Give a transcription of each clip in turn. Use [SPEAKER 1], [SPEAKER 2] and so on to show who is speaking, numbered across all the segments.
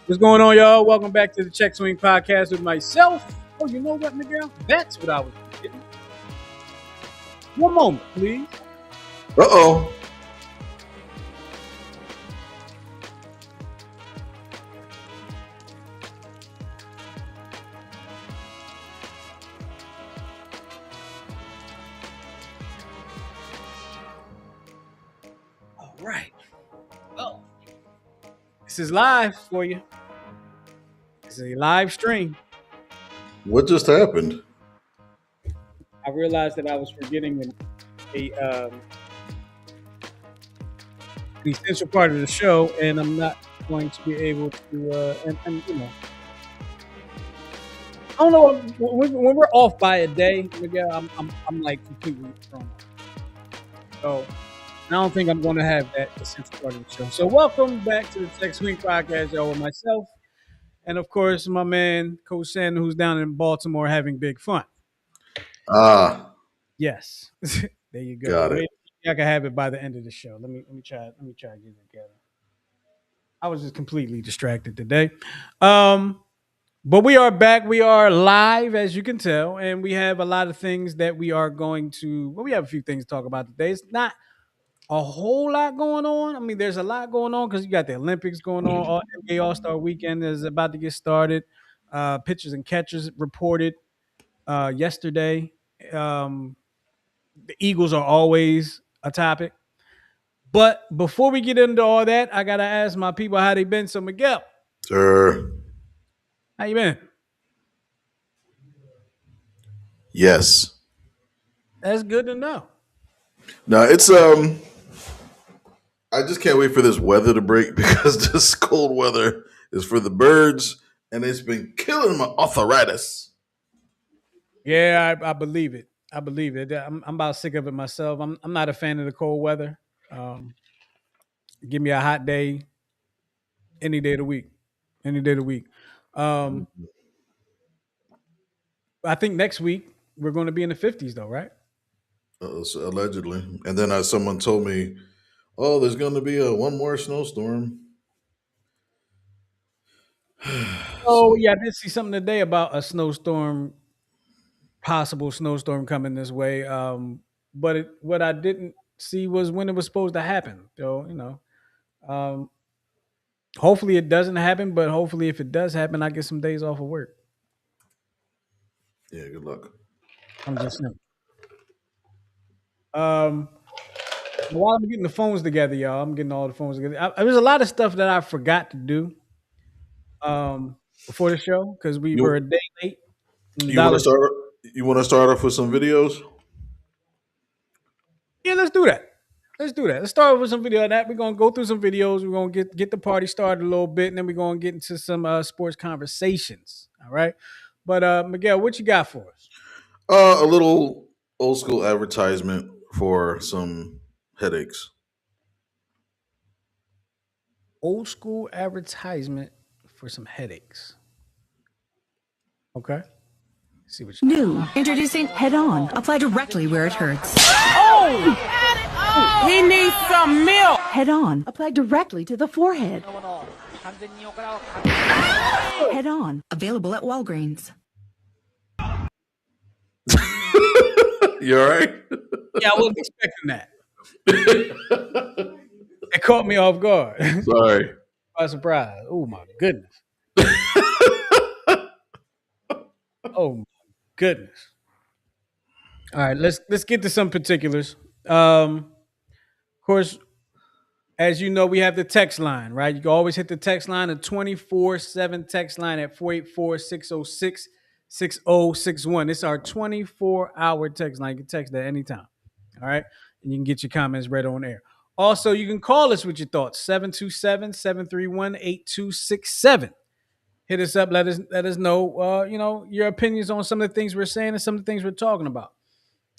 [SPEAKER 1] What's going on, y'all? Welcome back to the Check Swing Podcast with myself. Oh, you know what, Miguel? That's what I was getting. One moment, please.
[SPEAKER 2] Uh-oh.
[SPEAKER 1] All right. Well, this is live for you. It's a live stream.
[SPEAKER 2] What just happened?
[SPEAKER 1] I realized that I was forgetting the essential part of the show, and I'm not going to be able to. And I don't know when we're off by a day, Miguel. I'm like completely thrown. So I don't think I'm going to have that essential part of the show. So welcome back to the Tech Swing Podcast, y'all, with myself. And of course, my man, Coach Sandon, who's down in Baltimore having big fun.
[SPEAKER 2] Ah,
[SPEAKER 1] Yes. There you go.
[SPEAKER 2] got it.
[SPEAKER 1] Maybe I can have it by the end of the show. Let me try to get it together. I was just completely distracted today. But we are back. We are live, as you can tell, and we have a lot of things that we are going to. Well, we have a few things to talk about today. It's not a whole lot going on. I mean, there's a lot going on because you got the Olympics going on. NBA All Star Weekend is about to get started. Pitchers and catchers reported yesterday. Um, the Eagles are always a topic. But before we get into all that, I gotta ask my people how they been. So Miguel,
[SPEAKER 2] Sir.
[SPEAKER 1] how you been?
[SPEAKER 2] Yes.
[SPEAKER 1] That's good to know.
[SPEAKER 2] Now it's I just can't wait for this weather to break because this cold weather is for the birds and it's been killing my arthritis.
[SPEAKER 1] Yeah, I believe it. I believe it. I'm about sick of it myself. I'm not a fan of the cold weather. Um, Give me a hot day any day of the week. Any day of the week. Um, I think next week we're going to be in the 50s, though, right?
[SPEAKER 2] So allegedly. And then someone told me, oh, there's going to be a one more snowstorm.
[SPEAKER 1] Oh,
[SPEAKER 2] So
[SPEAKER 1] yeah, I did see something today about a snowstorm, possible snowstorm coming this way. But what I didn't see was when it was supposed to happen. So, um, hopefully it doesn't happen. But hopefully, if it does happen, I get some days off of work.
[SPEAKER 2] yeah, good luck.
[SPEAKER 1] I'm just saying. Um, while I'm getting the phones together, y'all, I'm getting all the phones together. There's a lot of stuff that I forgot to do before the show because we were a
[SPEAKER 2] You
[SPEAKER 1] day late. And the
[SPEAKER 2] you want to
[SPEAKER 1] dollar,
[SPEAKER 2] start you want to start off with some videos?
[SPEAKER 1] yeah, let's do that. Let's do that. Let's start with some video of that. We're gonna go through some videos. We're gonna get the party started a little bit, and then we're gonna get into some sports conversations. All right. But Miguel, what you got for us?
[SPEAKER 2] A little old school advertisement for some headaches.
[SPEAKER 1] Old school advertisement for some headaches. Okay. See what you
[SPEAKER 3] New. Introducing Head On. Apply directly where it hurts.
[SPEAKER 4] He needs some milk.
[SPEAKER 3] Head On. Apply directly to the forehead. Head On. Available at Walgreens.
[SPEAKER 2] You all right?
[SPEAKER 1] Yeah, I wasn't expecting that. It caught me off guard.
[SPEAKER 2] Sorry.
[SPEAKER 1] By surprise. Oh my goodness. Oh my goodness. All right, let's get to some particulars. Of course, as you know, we have the text line, right? You can always hit the text line, the 24/7 text line at 484-606-6061. It's our 24-hour text line. You can text at any time. All right. And you can get your comments read on air. Also, you can call us with your thoughts, 727-731-8267. Hit us up. Let us know your opinions on some of the things we're saying and some of the things we're talking about.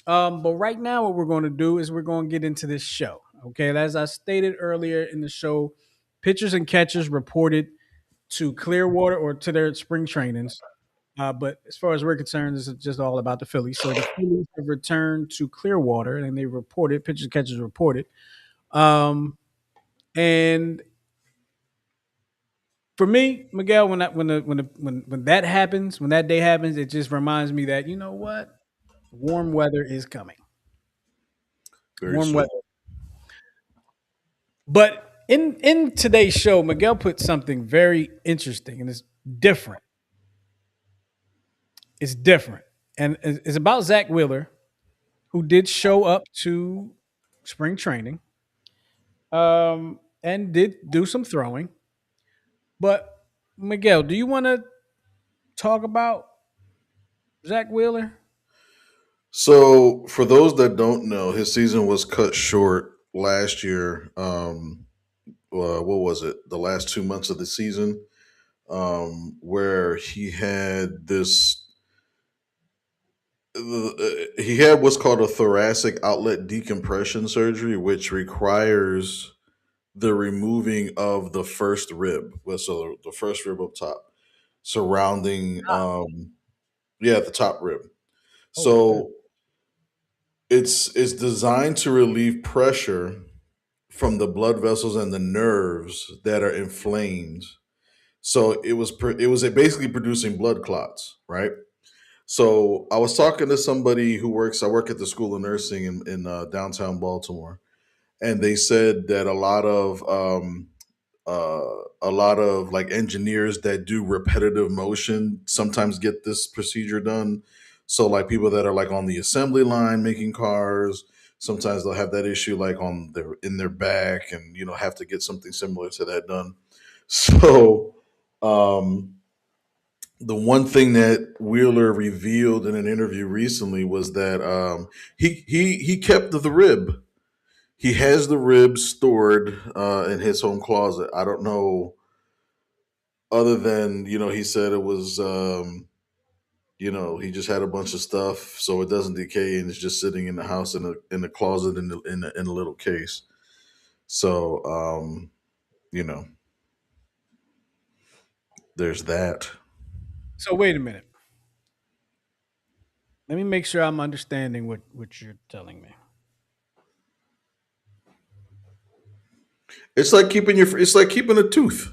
[SPEAKER 1] But right now, what we're going to do is we're going to get into this show. Okay. And as I stated earlier in the show, pitchers and catchers reported to Clearwater or to their spring trainings. But as far as we're concerned, this is just all about the Phillies. So the Phillies have returned to Clearwater and they reported, pitchers and catchers reported. And for me, Miguel, when that happens, when that day happens, it just reminds me that you know what, warm weather is coming.
[SPEAKER 2] Very
[SPEAKER 1] Warm
[SPEAKER 2] soon.
[SPEAKER 1] weather. But in today's show, Miguel put something very interesting, and it's different. It's different, and it's about Zach Wheeler, who did show up to spring training, and did do some throwing. But Miguel, do you want to talk about Zach Wheeler?
[SPEAKER 2] So, for those that don't know, his season was cut short last year. What was it? The last 2 months of the season, where he had what's called a thoracic outlet decompression surgery, which requires the removing of the first rib. So the first rib up top, surrounding, yeah, the top rib.
[SPEAKER 1] Oh, okay.
[SPEAKER 2] So it's designed to relieve pressure from the blood vessels and the nerves that are inflamed. So it was basically producing blood clots, right? So I was talking to somebody who works. I work at the School of Nursing in downtown Baltimore, and they said that a lot of like engineers that do repetitive motion sometimes get this procedure done. So like people that are like on the assembly line making cars, sometimes they'll have that issue like on their in their back, and have to get something similar to that done. So um, the one thing that Wheeler revealed in an interview recently was that he kept the rib. He has the rib stored in his home closet. I don't know, other than he said it was he just had a bunch of stuff so it doesn't decay, and it's just sitting in the house in the closet in a little case. So you know, there's that.
[SPEAKER 1] So wait a minute. Let me make sure I'm understanding what you're telling me.
[SPEAKER 2] It's like keeping a tooth.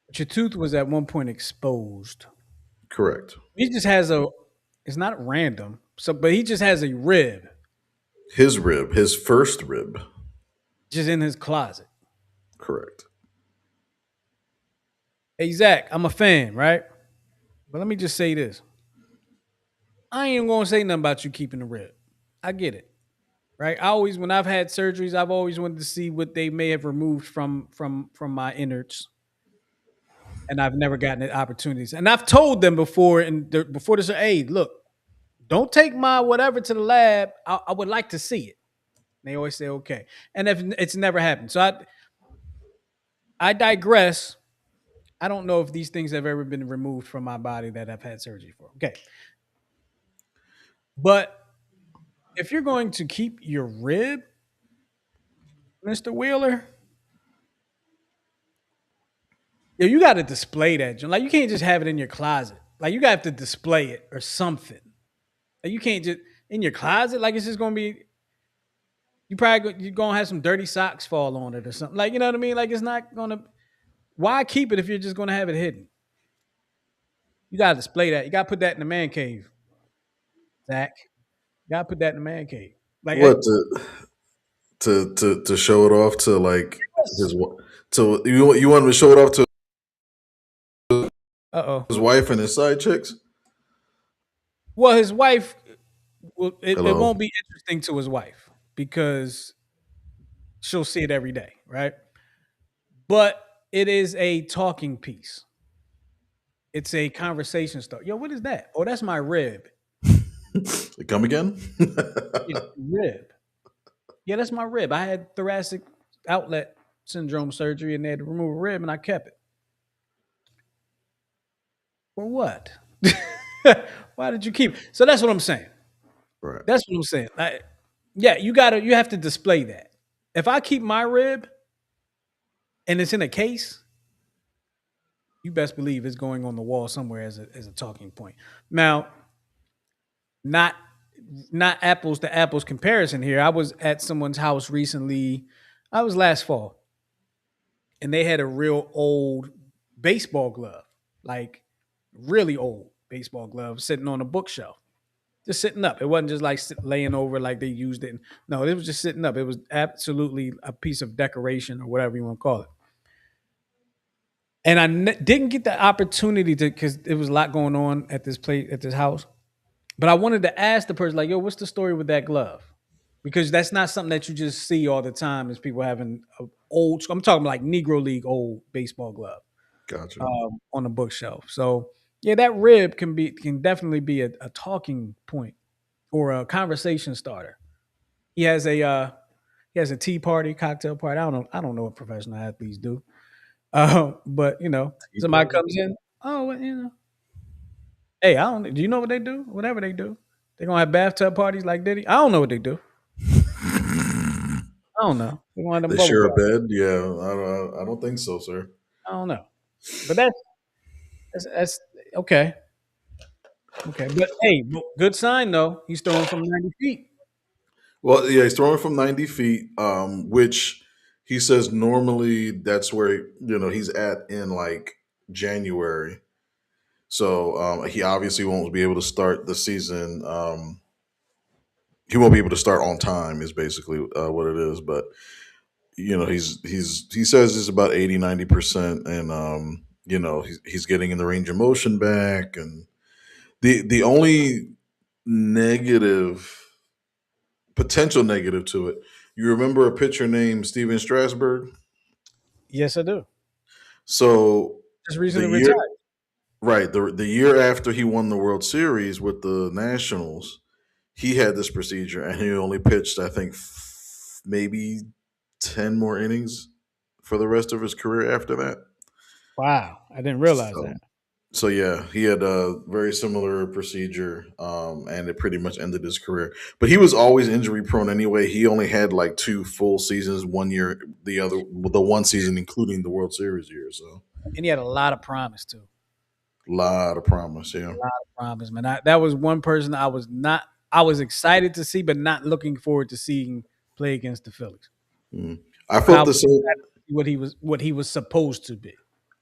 [SPEAKER 1] But your tooth was at one point exposed.
[SPEAKER 2] Correct.
[SPEAKER 1] He just has a. It's not random. So, but he just has a rib
[SPEAKER 2] His rib, his first rib.
[SPEAKER 1] just in his closet.
[SPEAKER 2] Correct.
[SPEAKER 1] Hey Zach, I'm a fan, right? But let me just say this: I ain't even gonna say nothing about you keeping the rib. I get it, right? I always, when I've had surgeries, I've always wanted to see what they may have removed from my innards, and I've never gotten the opportunities. And I've told them before, before this, hey, look, don't take my whatever to the lab. I would like to see it. And they always say okay, and if it's never happened, so I digress. I don't know if these things have ever been removed from my body that I've had surgery for. Okay, but if you're going to keep your rib, Mister Wheeler, yeah, you got to display that. Like you can't just have it in your closet. Like you got to display it or something. Like you can't just in your closet. Like it's just gonna be. You're gonna have some dirty socks fall on it or something. Like you know what I mean. Like it's not gonna. Why keep it if you're just gonna have it hidden? You gotta display that. You gotta put that in the man cave, Zach. You gotta put that in the man cave. Like,
[SPEAKER 2] What to show it off to like
[SPEAKER 1] yes.
[SPEAKER 2] his to you want him to show it off to
[SPEAKER 1] Uh oh.
[SPEAKER 2] his wife and his side chicks?
[SPEAKER 1] Well, his wife. Well, it
[SPEAKER 2] Hello.
[SPEAKER 1] won't be interesting to his wife because she'll see it every day, right? But it is a talking piece. It's a conversation starter. Yo, what is that? Oh, that's my rib.
[SPEAKER 2] Come again?
[SPEAKER 1] Yeah, rib. Yeah, that's my rib. I had thoracic outlet syndrome surgery and they had to remove a rib and I kept it. For what? Why did you keep it? So that's what I'm saying.
[SPEAKER 2] Right.
[SPEAKER 1] That's what I'm saying. Yeah, you have to display that. If I keep my rib and it's in a case, you best believe it's going on the wall somewhere as a talking point. Now, not not apples to apples comparison here. I was at someone's house recently. I was last fall, and they had a real old baseball glove, like really old baseball glove, sitting on a bookshelf, just sitting up. It wasn't just like laying over like they used it. No, it was just sitting up. It was absolutely a piece of decoration or whatever you want to call it. And I didn't get the opportunity to because there was a lot going on at this place at this house. But I wanted to ask the person, like, yo, what's the story with that glove? Because that's not something that you just see all the time is people having a old, I'm talking like Negro League old baseball glove
[SPEAKER 2] Gotcha.
[SPEAKER 1] on the bookshelf. So yeah, that rib can definitely be a talking point or a conversation starter. He has a he has a tea party, cocktail party. I don't know what professional athletes do. But
[SPEAKER 2] Tea
[SPEAKER 1] somebody
[SPEAKER 2] party?
[SPEAKER 1] comes in, oh, well, hey, I don't. Do you know what they do? Whatever they do, they're gonna have bathtub parties like Diddy. I don't know what they do. I don't know. They're gonna have them
[SPEAKER 2] They
[SPEAKER 1] bubble
[SPEAKER 2] share a
[SPEAKER 1] bath.
[SPEAKER 2] bed? Yeah, I don't think so, sir.
[SPEAKER 1] I don't know. But that's okay. Okay, but hey, good sign though. He's throwing from 90 feet.
[SPEAKER 2] Well, yeah, he's throwing from 90 feet, which he says normally that's where he's at in like January. So he obviously won't be able to start the season. He won't be able to start on time is basically what it is. But he says it's about 80-90%, and he's getting in the range of motion back, and the only negative potential negative to it. You remember a pitcher named Steven Strasburg?
[SPEAKER 1] Yes, I do.
[SPEAKER 2] So
[SPEAKER 1] Just
[SPEAKER 2] the
[SPEAKER 1] recently
[SPEAKER 2] year
[SPEAKER 1] retired.
[SPEAKER 2] right, the year after he won the World Series with the Nationals, he had this procedure and he only pitched, I think, maybe 10 more innings for the rest of his career after that.
[SPEAKER 1] Wow, I didn't realize
[SPEAKER 2] So
[SPEAKER 1] that.
[SPEAKER 2] So yeah, he had a very similar procedure, and it pretty much ended his career. But he was always injury prone anyway. He only had like two full seasons, one year, the one season including the World Series year. So
[SPEAKER 1] And he had a lot of promise too.
[SPEAKER 2] a lot of promise. Yeah,
[SPEAKER 1] A lot of promise, man. That was one person I was not. I was excited to see, but not looking forward to seeing play against the Phillies.
[SPEAKER 2] Mm. I
[SPEAKER 1] But I
[SPEAKER 2] felt
[SPEAKER 1] was
[SPEAKER 2] the same,
[SPEAKER 1] excited to see what he was supposed to be.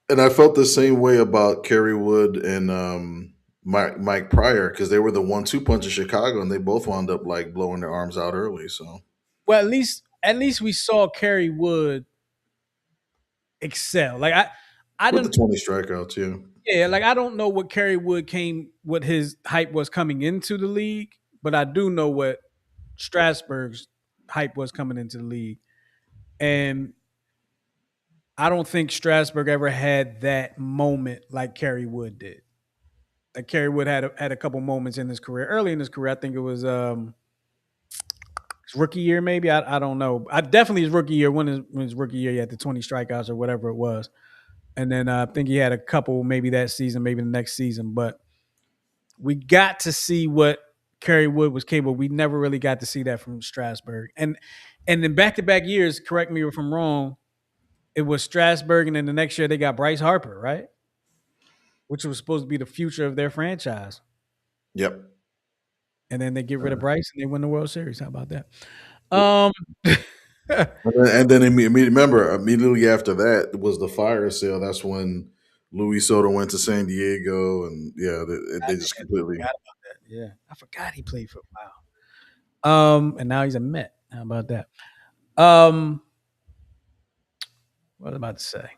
[SPEAKER 2] and I felt the same way about Kerry Wood and Mike Pryor because they were the 1-2 punch in Chicago, and they both wound up like blowing their arms out early. So
[SPEAKER 1] Well, at least we saw Kerry Wood excel. Like I
[SPEAKER 2] with the
[SPEAKER 1] don't.
[SPEAKER 2] 20 strikeouts, yeah.
[SPEAKER 1] Yeah, like I don't know what Kerry Wood what his hype was coming into the league, but I do know what Strasburg's hype was coming into the league, and I don't think Strasburg ever had that moment like Kerry Wood did. Like Kerry Wood had a couple moments in his career, early in his career. I think it was his rookie year, maybe. I don't know. I definitely his rookie year. When his rookie year, he had the 20 strikeouts or whatever it was, and then I think he had a couple maybe that season, maybe the next season. But we got to see what Kerry Wood was capable. We never really got to see that from Strasburg, and in back to back years. Correct me if I'm wrong. It was Strasburg, and then the next year they got Bryce Harper, right? Which was supposed to be the future of their franchise.
[SPEAKER 2] Yep.
[SPEAKER 1] And then they get rid of
[SPEAKER 2] Uh,
[SPEAKER 1] Bryce and they win the World Series. How about that? Um,
[SPEAKER 2] and then remember, immediately after that was the fire sale. That's when Luis Soto went to San Diego, and yeah, they just completely.
[SPEAKER 1] forgot about that. Yeah, I forgot he played for a while. And now he's a Met. How about that? Um, what was I about to say?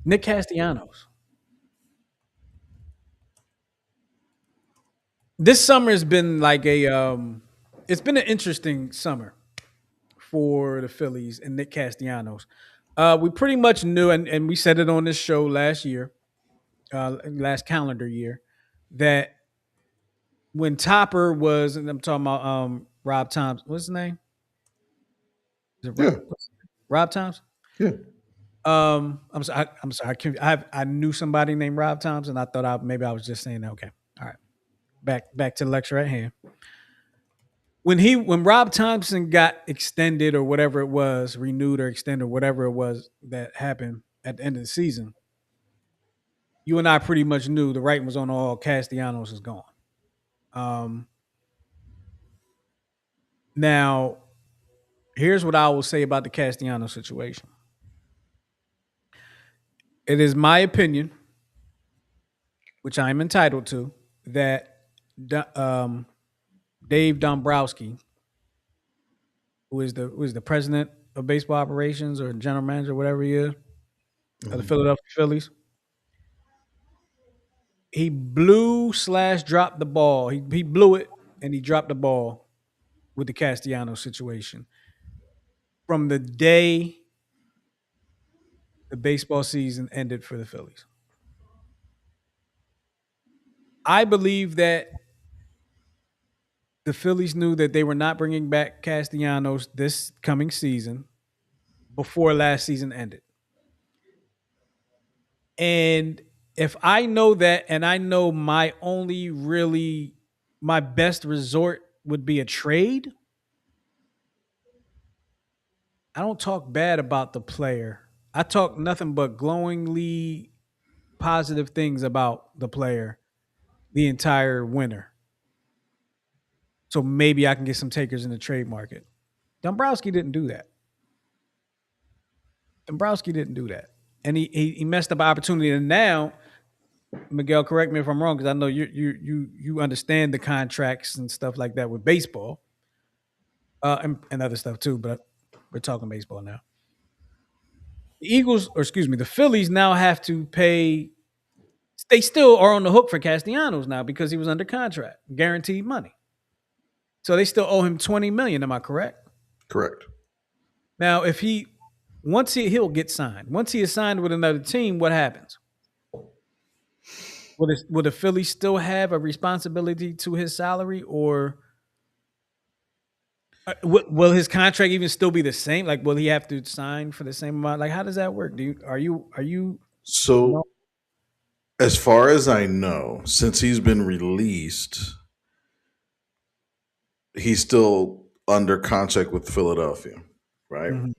[SPEAKER 1] Nick Castellanos. This summer has been like it's been an interesting summer for the Phillies and Nick Castellanos. We pretty much knew, and we said it on this show last year, last calendar year, that when Topper was, and I'm talking about Rob Thompson. What's his name? Is it
[SPEAKER 2] Yeah,
[SPEAKER 1] Rob Thompson?
[SPEAKER 2] yeah.
[SPEAKER 1] I'm sorry. I'm sorry. I knew somebody named Rob Thompson. I thought maybe I was just saying that. Okay. All right. Back to the lecture at hand. When Rob Thompson got extended or whatever it was, renewed or extended, whatever it was that happened at the end of the season, you and I pretty much knew the writing was on the wall. Castellanos is gone. Um, Now, here's what I will say about the Castellanos situation. It is my opinion, which I am entitled to, that Dave Dombrowski, who is the president of baseball operations or general manager, whatever he is, of the
[SPEAKER 2] Mhm.
[SPEAKER 1] Philadelphia Phillies, he blew/dropped the ball. He blew it and he dropped the ball with the Castellanos situation from the day the baseball season ended for the Phillies. I believe that the Phillies knew that they were not bringing back Castellanos this coming season before last season ended. And if I know that, and I know my best resort would be a trade, I don't talk bad about the player. I talk nothing but glowingly positive things about the player the entire winter. So maybe I can get some takers in the trade market. Dombrowski didn't do that. Dombrowski didn't do that. And he messed up an opportunity. And now, Miguel, correct me if I'm wrong, because I know you understand the contracts and stuff like that with baseball, and other stuff too. But we're talking baseball now. The Eagles, or excuse me, the Phillies now have to pay. They still are on the hook for Castellanos now because he was under contract, guaranteed money. So they still owe him $20 million. Am I correct?
[SPEAKER 2] Correct.
[SPEAKER 1] Now, if he once he'll get signed. Once he is signed with another team, what happens? Will the Phillies still have a responsibility to his salary, or will his contract even still be the same? Like, will he have to sign for the same amount? Like, how does that work? Are you no?
[SPEAKER 2] So, as far as I know, since he's been released, he's still under contract with Philadelphia, right?
[SPEAKER 1] Mhm.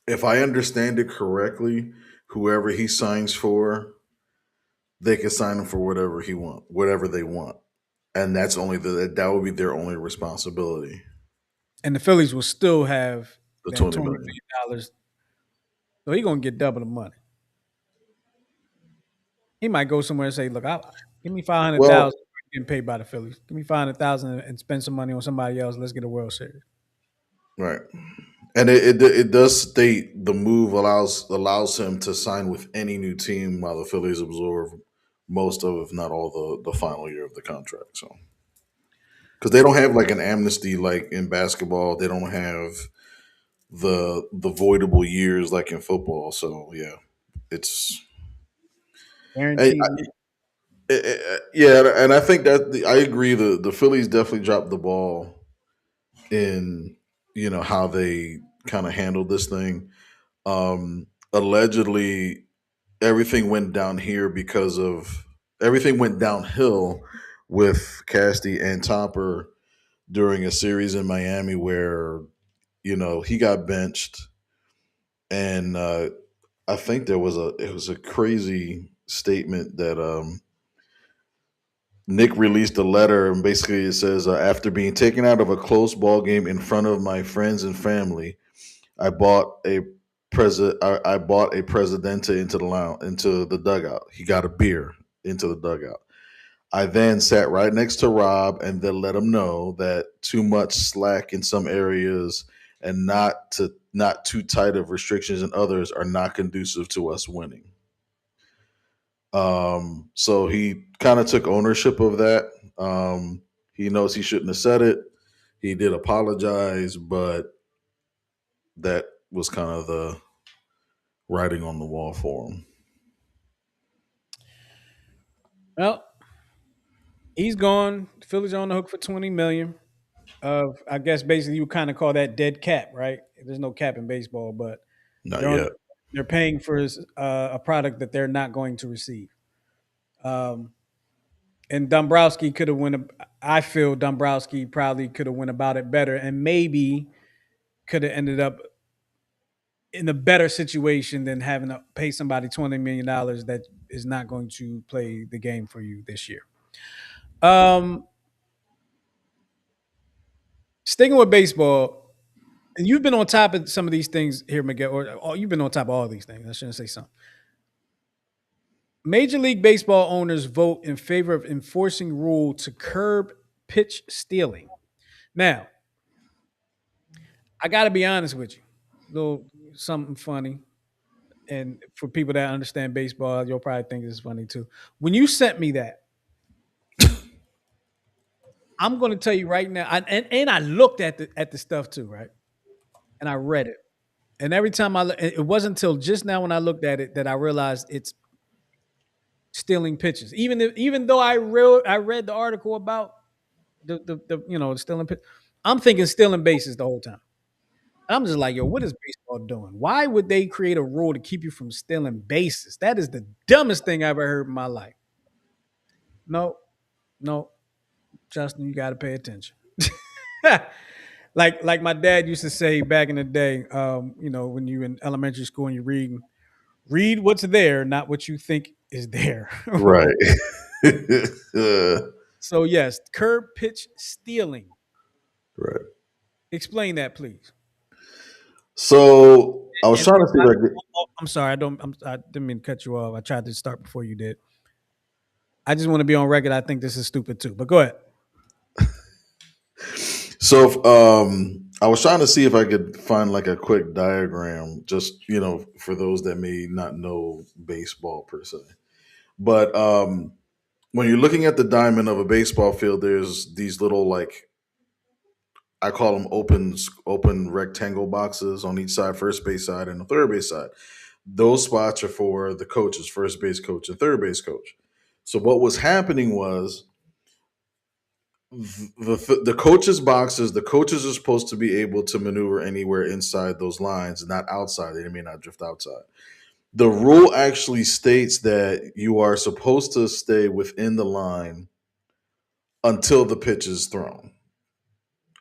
[SPEAKER 2] If I understand it correctly, whoever he signs for, they can sign him for whatever they want, and that would be their only responsibility.
[SPEAKER 1] And the Phillies will still have
[SPEAKER 2] The
[SPEAKER 1] that
[SPEAKER 2] 20
[SPEAKER 1] $20
[SPEAKER 2] million.
[SPEAKER 1] million. So he's gonna get double the money. He might go somewhere and say, "Look, give me 500,000
[SPEAKER 2] Well,
[SPEAKER 1] getting paid by the Phillies. Give me 500,000 and spend some money on somebody else. Let's get a World Series."
[SPEAKER 2] right, and it does state the move allows him to sign with any new team while the Phillies absorb most of, if not all, the final year of the contract. So, because they don't have like an amnesty like in basketball, they don't have the voidable years like in football. So yeah, it's
[SPEAKER 1] Guaranteed.
[SPEAKER 2] yeah, and I think that I agree. The Phillies definitely dropped the ball in how they kind of handled this thing. Allegedly, everything went down here because of everything went downhill with Casty and Topper during a series in Miami where he got benched, and I think it was a crazy statement that Nick released a letter, and basically it says, after being taken out of a close ball game in front of my friends and family, I bought a I bought a Presidente into the dugout. He got a beer into the dugout. I then sat right next to Rob and then let him know that too much slack in some areas and not too tight of restrictions in others are not conducive to us winning. So he kind of took ownership of that. He knows he shouldn't have said it. He did apologize, but that was kind of the writing on the wall for him.
[SPEAKER 1] Well, he's gone. The Phillies are on the hook for $20 million. Of I guess basically you kind of call that dead cap, right? There's no cap in baseball, but
[SPEAKER 2] Not
[SPEAKER 1] they're on,
[SPEAKER 2] yet.
[SPEAKER 1] they're paying for a product that they're not going to receive. Um, and Dombrowski could have went. I feel Dombrowski probably could have went about it better, and maybe could have ended up in a better situation than having to pay somebody $20 million that is not going to play the game for you this year. Um, Sticking with baseball, and you've been on top of some of these things here, Miguel, or you've been on top of all these things. I shouldn't say some. Major League Baseball owners vote in favor of enforcing rule to curb pitch stealing. Now, I got to be honest with you. Little something funny, and for people that understand baseball, you'll probably think this is funny too. When you sent me that, I'm going to tell you right now, and I looked at the stuff too, right? And I read it, and every time it wasn't until just now when I looked at it that I realized it's stealing pitches. Even though I read the article about the stealing pitch, I'm thinking stealing bases the whole time. I'm just like, yo, what is baseball doing? Why would they create a rule to keep you from stealing bases? That is the dumbest thing I've ever heard in my life. No, no, Justin, you got to pay attention. like my dad used to say back in the day, when you're in elementary school and you're read what's there, not what you think is there.
[SPEAKER 2] Right.
[SPEAKER 1] So yes, curb pitch stealing.
[SPEAKER 2] Right.
[SPEAKER 1] Explain that, please.
[SPEAKER 2] So I was trying to see if I could.
[SPEAKER 1] I'm sorry. I didn't mean to cut you off. I tried to start before you did. I just want to be on record. I think this is stupid too. But go ahead.
[SPEAKER 2] So I was trying to see if I could find like a quick diagram, just for those that may not know baseball per se. But when you're looking at the diamond of a baseball field, there's these little like I call them open rectangle boxes on each side, first base side and the third base side. Those spots are for the coaches, first base coach and third base coach. So what was happening was the coaches boxes, the coaches are supposed to be able to maneuver anywhere inside those lines, not outside. They may not drift outside. The rule actually states that you are supposed to stay within the line until the pitch is thrown.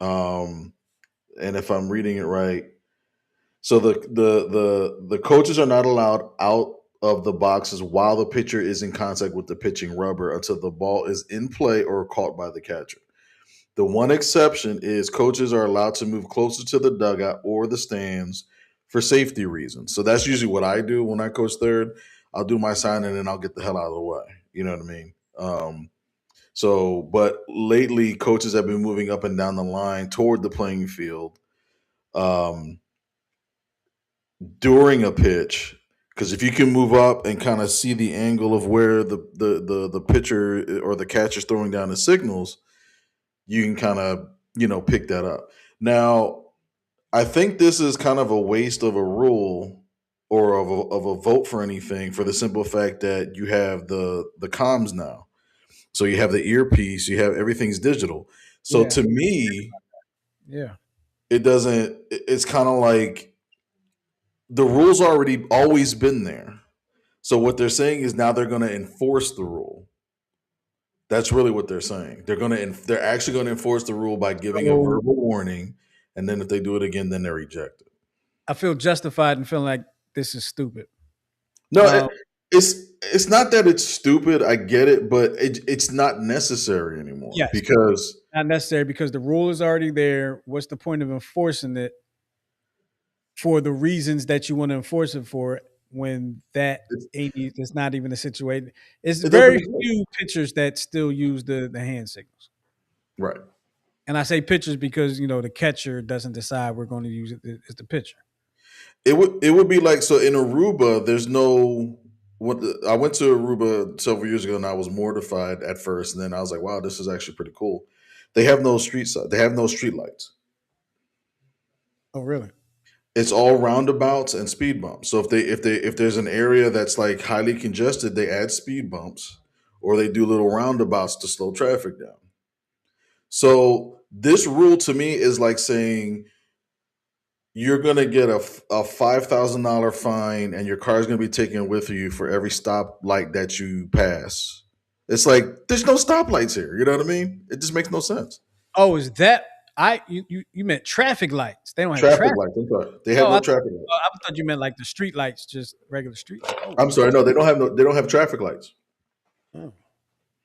[SPEAKER 2] And if I'm reading it right, so the coaches are not allowed out of the boxes while the pitcher is in contact with the pitching rubber until the ball is in play or caught by the catcher. The one exception is coaches are allowed to move closer to the dugout or the stands for safety reasons. So that's usually what I do when I coach third. I'll do my sign and then I'll get the hell out of the way. You know what I mean? But lately, coaches have been moving up and down the line toward the playing field during a pitch. Because if you can move up and kind of see the angle of where the pitcher or the catcher's throwing down the signals, you can kind of pick that up. Now, I think this is kind of a waste of a rule or of a vote for anything, for the simple fact that you have the comms now. So you have the earpiece, you have everything's digital. So
[SPEAKER 1] Yeah.
[SPEAKER 2] to me,
[SPEAKER 1] Yeah.
[SPEAKER 2] it's kind of like the rules already always been there. So what they're saying is now they're going to enforce the rule. That's really what they're saying. They're actually going to enforce the rule by giving a
[SPEAKER 1] So
[SPEAKER 2] verbal warning, and then if they do it again, then they're rejected.
[SPEAKER 1] I feel justified in feeling like this is stupid.
[SPEAKER 2] No,
[SPEAKER 1] Um,
[SPEAKER 2] it's not that it's stupid. I get it, but it's not necessary anymore
[SPEAKER 1] yes,
[SPEAKER 2] because
[SPEAKER 1] not necessary because the rule is already there. What's the point of enforcing it for the reasons that you want to enforce it for when that
[SPEAKER 2] it's,
[SPEAKER 1] it's not even a situation? It's
[SPEAKER 2] it
[SPEAKER 1] very
[SPEAKER 2] doesn't
[SPEAKER 1] few pitchers that still use the hand signals.
[SPEAKER 2] right.
[SPEAKER 1] And I say pitchers because the catcher doesn't decide we're going to use it. It's the pitcher.
[SPEAKER 2] It would be like, so in Aruba, there's no I went to Aruba several years ago and I was mortified at first, and then I was like, wow, this is actually pretty cool. They have no they have no street lights.
[SPEAKER 1] Oh, really?
[SPEAKER 2] It's all roundabouts and speed bumps. So if there's an area that's like highly congested, they add speed bumps or they do little roundabouts to slow traffic down. So this rule to me is like saying you're going to get a $5,000 fine and your car is going to be taken with you for every stoplight that you pass. It's like there's no stoplights here. You know what I mean? It just makes no sense.
[SPEAKER 1] Oh, is that you meant traffic lights? They don't have
[SPEAKER 2] Traffic
[SPEAKER 1] traffic.
[SPEAKER 2] lights. I'm sorry. They have
[SPEAKER 1] Oh,
[SPEAKER 2] no traffic lights.
[SPEAKER 1] I thought you meant like the street lights, just regular street lights. Oh,
[SPEAKER 2] I'm sorry. No, they don't have traffic lights.
[SPEAKER 1] oh,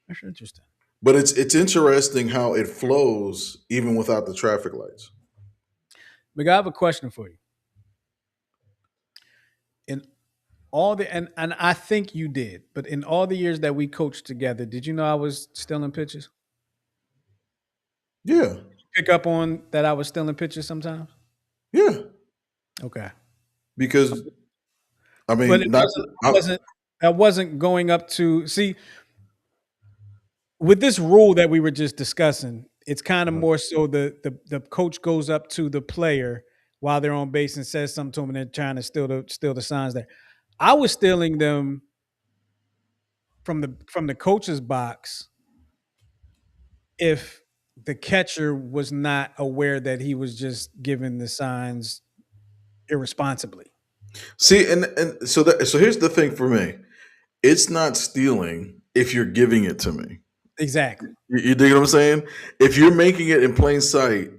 [SPEAKER 1] that's interesting.
[SPEAKER 2] But it's interesting how it flows even without the traffic lights.
[SPEAKER 1] But I have a question for you. In and I think you did, but in all the years that we coached together, did you know I was stealing pitches?
[SPEAKER 2] Yeah,
[SPEAKER 1] Pick up on that I was stealing pitches sometimes?
[SPEAKER 2] yeah.
[SPEAKER 1] Okay.
[SPEAKER 2] Because I
[SPEAKER 1] But
[SPEAKER 2] mean,
[SPEAKER 1] it
[SPEAKER 2] not
[SPEAKER 1] wasn't I
[SPEAKER 2] I,
[SPEAKER 1] wasn't I wasn't going up to see with this rule that we were just discussing, it's kind of more so the coach goes up to the player while they're on base and says something to them and they're trying to steal the signs there. I was stealing them from the coach's box if the catcher was not aware that he was just giving the signs irresponsibly.
[SPEAKER 2] see, and so here's the thing for me. It's not stealing if you're giving it to me.
[SPEAKER 1] Exactly.
[SPEAKER 2] You dig what I'm saying? If you're making it in plain sight,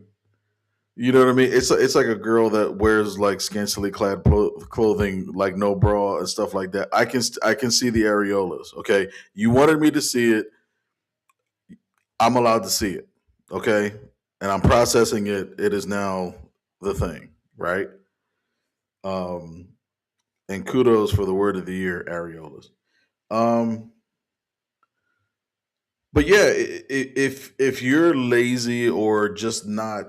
[SPEAKER 2] you know what I mean. It's like a girl that wears like scantily clad clothing, like no bra and stuff like that. I can see the areolas. Okay, you wanted me to see it. I'm allowed to see it. Okay, and I'm processing it. It is now the thing, right? Um, and kudos for the word of the year, areolas. Um, but yeah, if you're lazy or just not